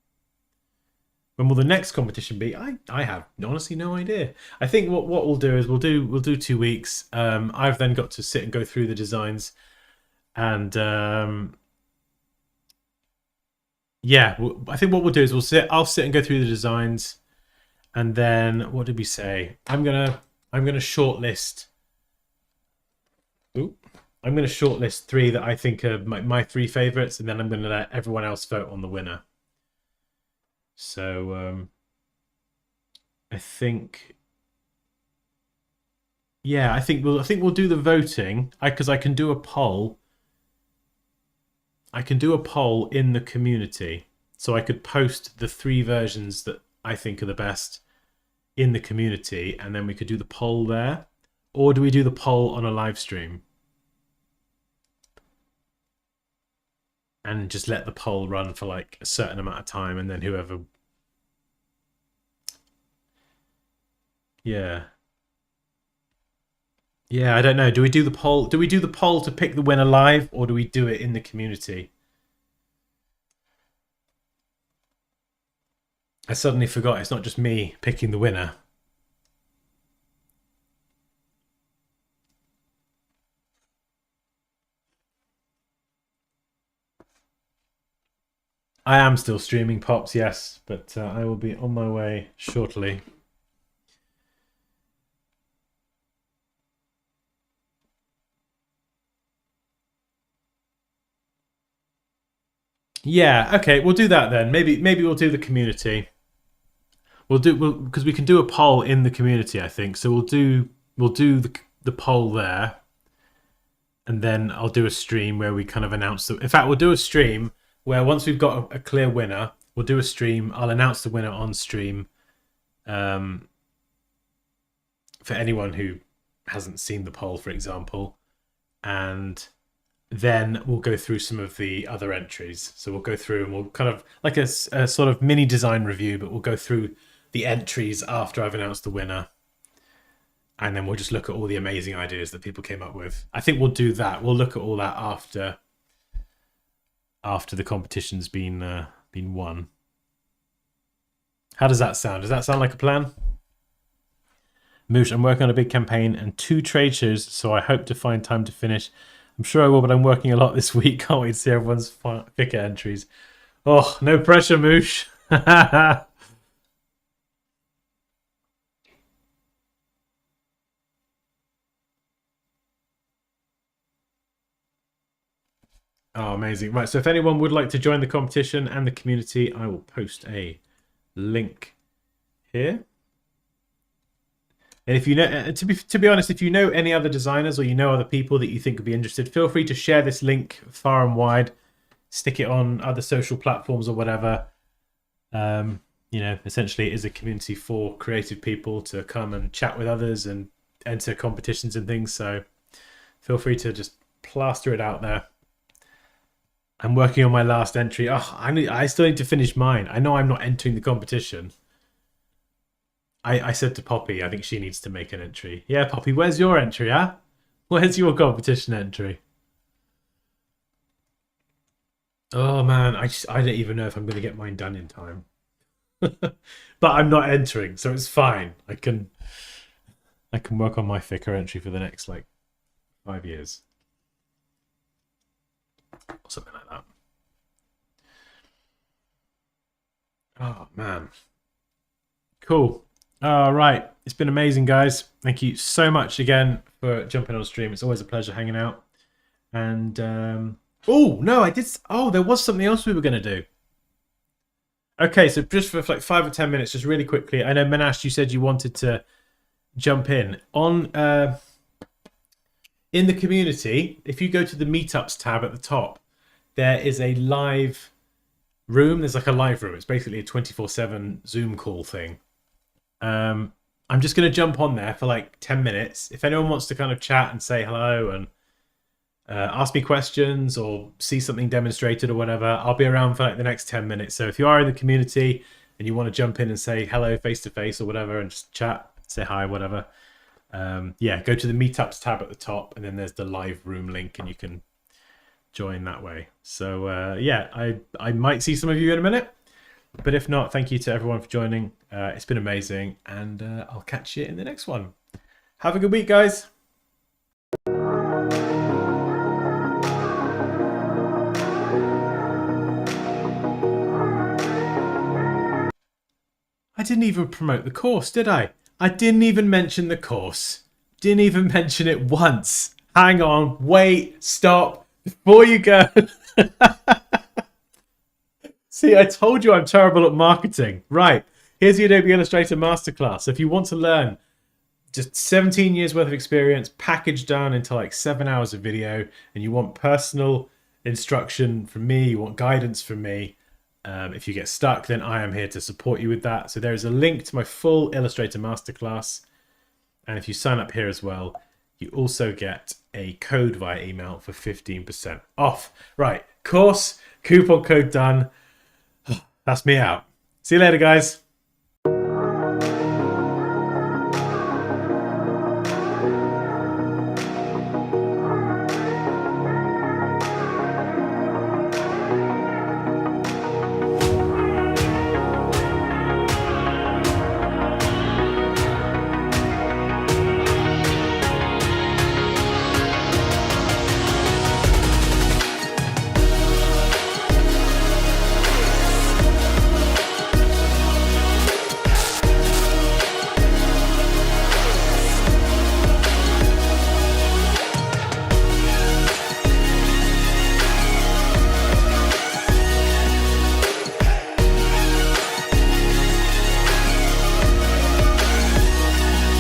When will the next competition be? I have honestly no idea. I think what we'll do is we'll do 2 weeks. I've then got to sit and go through the designs, and yeah, I think what we'll do is I'll sit and go through the designs, and then what did we say? I'm gonna shortlist. Ooh, I'm gonna shortlist 3 that I think are my 3 favorites, and then I'm gonna let everyone else vote on the winner. So I think, yeah, I think we'll do the voting because I can do a poll. I can do a poll in the community, so I could post the 3 versions that I think are the best in the community, and then we could do the poll there. Or do we do the poll on a live stream and just let the poll run for like a certain amount of time, and then whoever? Yeah, I don't know. Do we do the poll? Do we do the poll to pick the winner live, or do we do it in the community? I suddenly forgot it's not just me picking the winner. I am still streaming Pops, yes, but I will be on my way shortly. Yeah, okay, we'll do that then. Maybe we'll do the community. Because we can do a poll in the community, I think. So we'll do the poll there, and then I'll do a stream where we kind of announce the. In fact, we'll do a stream where once we've got a clear winner, we'll do a stream. I'll announce the winner on stream. For anyone who hasn't seen the poll, for example, and then we'll go through some of the other entries. So we'll go through and we'll kind of like a sort of mini design review, but we'll go through the entries after I've announced the winner. And then we'll just look at all the amazing ideas that people came up with. I think we'll do that. We'll look at all that after the competition's been won. How does that sound? Does that sound like a plan? Moosh, I'm working on a big campaign and 2 trade shows, so I hope to find time to finish. I'm sure I will, but I'm working a lot this week. Can't wait to see everyone's thicker entries. Oh, no pressure, Moosh. Oh, amazing. Right, so if anyone would like to join the competition and the community, I will post a link here. And if you know, to be honest, if you know any other designers or you know other people that you think would be interested, feel free to share this link far and wide. Stick it on other social platforms or whatever. Essentially it is a community for creative people to come and chat with others and enter competitions and things. So feel free to just plaster it out there. I'm working on my last entry. Oh, I still need to finish mine. I know I'm not entering the competition. I said to Poppy, I think she needs to make an entry. Yeah, Poppy, where's your entry, huh? Where's your competition entry? Oh, man, I don't even know if I'm going to get mine done in time. But I'm not entering, so it's fine. I can work on my thicker entry for the next, 5 years. Or something like that. Oh, man. Cool. All right. It's been amazing, guys. Thank you so much again for jumping on stream. It's always a pleasure hanging out. And, oh, no, there was something else we were going to do. Okay, so just for 5 or 10 minutes, just really quickly. I know, Manash, you said you wanted to jump in. In the community, if you go to the Meetups tab at the top, there is a live room. There's a live room. It's basically a 24/7 Zoom call thing. I'm just going to jump on there for 10 minutes. If anyone wants to kind of chat and say hello and ask me questions or see something demonstrated or whatever, I'll be around for the next 10 minutes. So if you are in the community and you want to jump in and say hello face to face or whatever and just chat, say hi, whatever, go to the Meetups tab at the top and then there's the live room link and you can join that way. So I might see some of you in a minute, but if not, thank you to everyone for joining. It's been amazing, and I'll catch you in the next one. Have a good week, guys. I didn't even promote the course, did I? I didn't even mention the course. Didn't even mention it once. Hang on, wait, stop. Before you go. See, I told you I'm terrible at marketing. Right, here's the Adobe Illustrator Masterclass. If you want to learn just 17 years worth of experience packaged down into 7 hours of video, and you want personal instruction from me, you want guidance from me, if you get stuck, then I am here to support you with that. So there is a link to my full Illustrator Masterclass. And if you sign up here as well, you also get a code via email for 15% off. Right, course, coupon code done. That's me out. See you later, guys.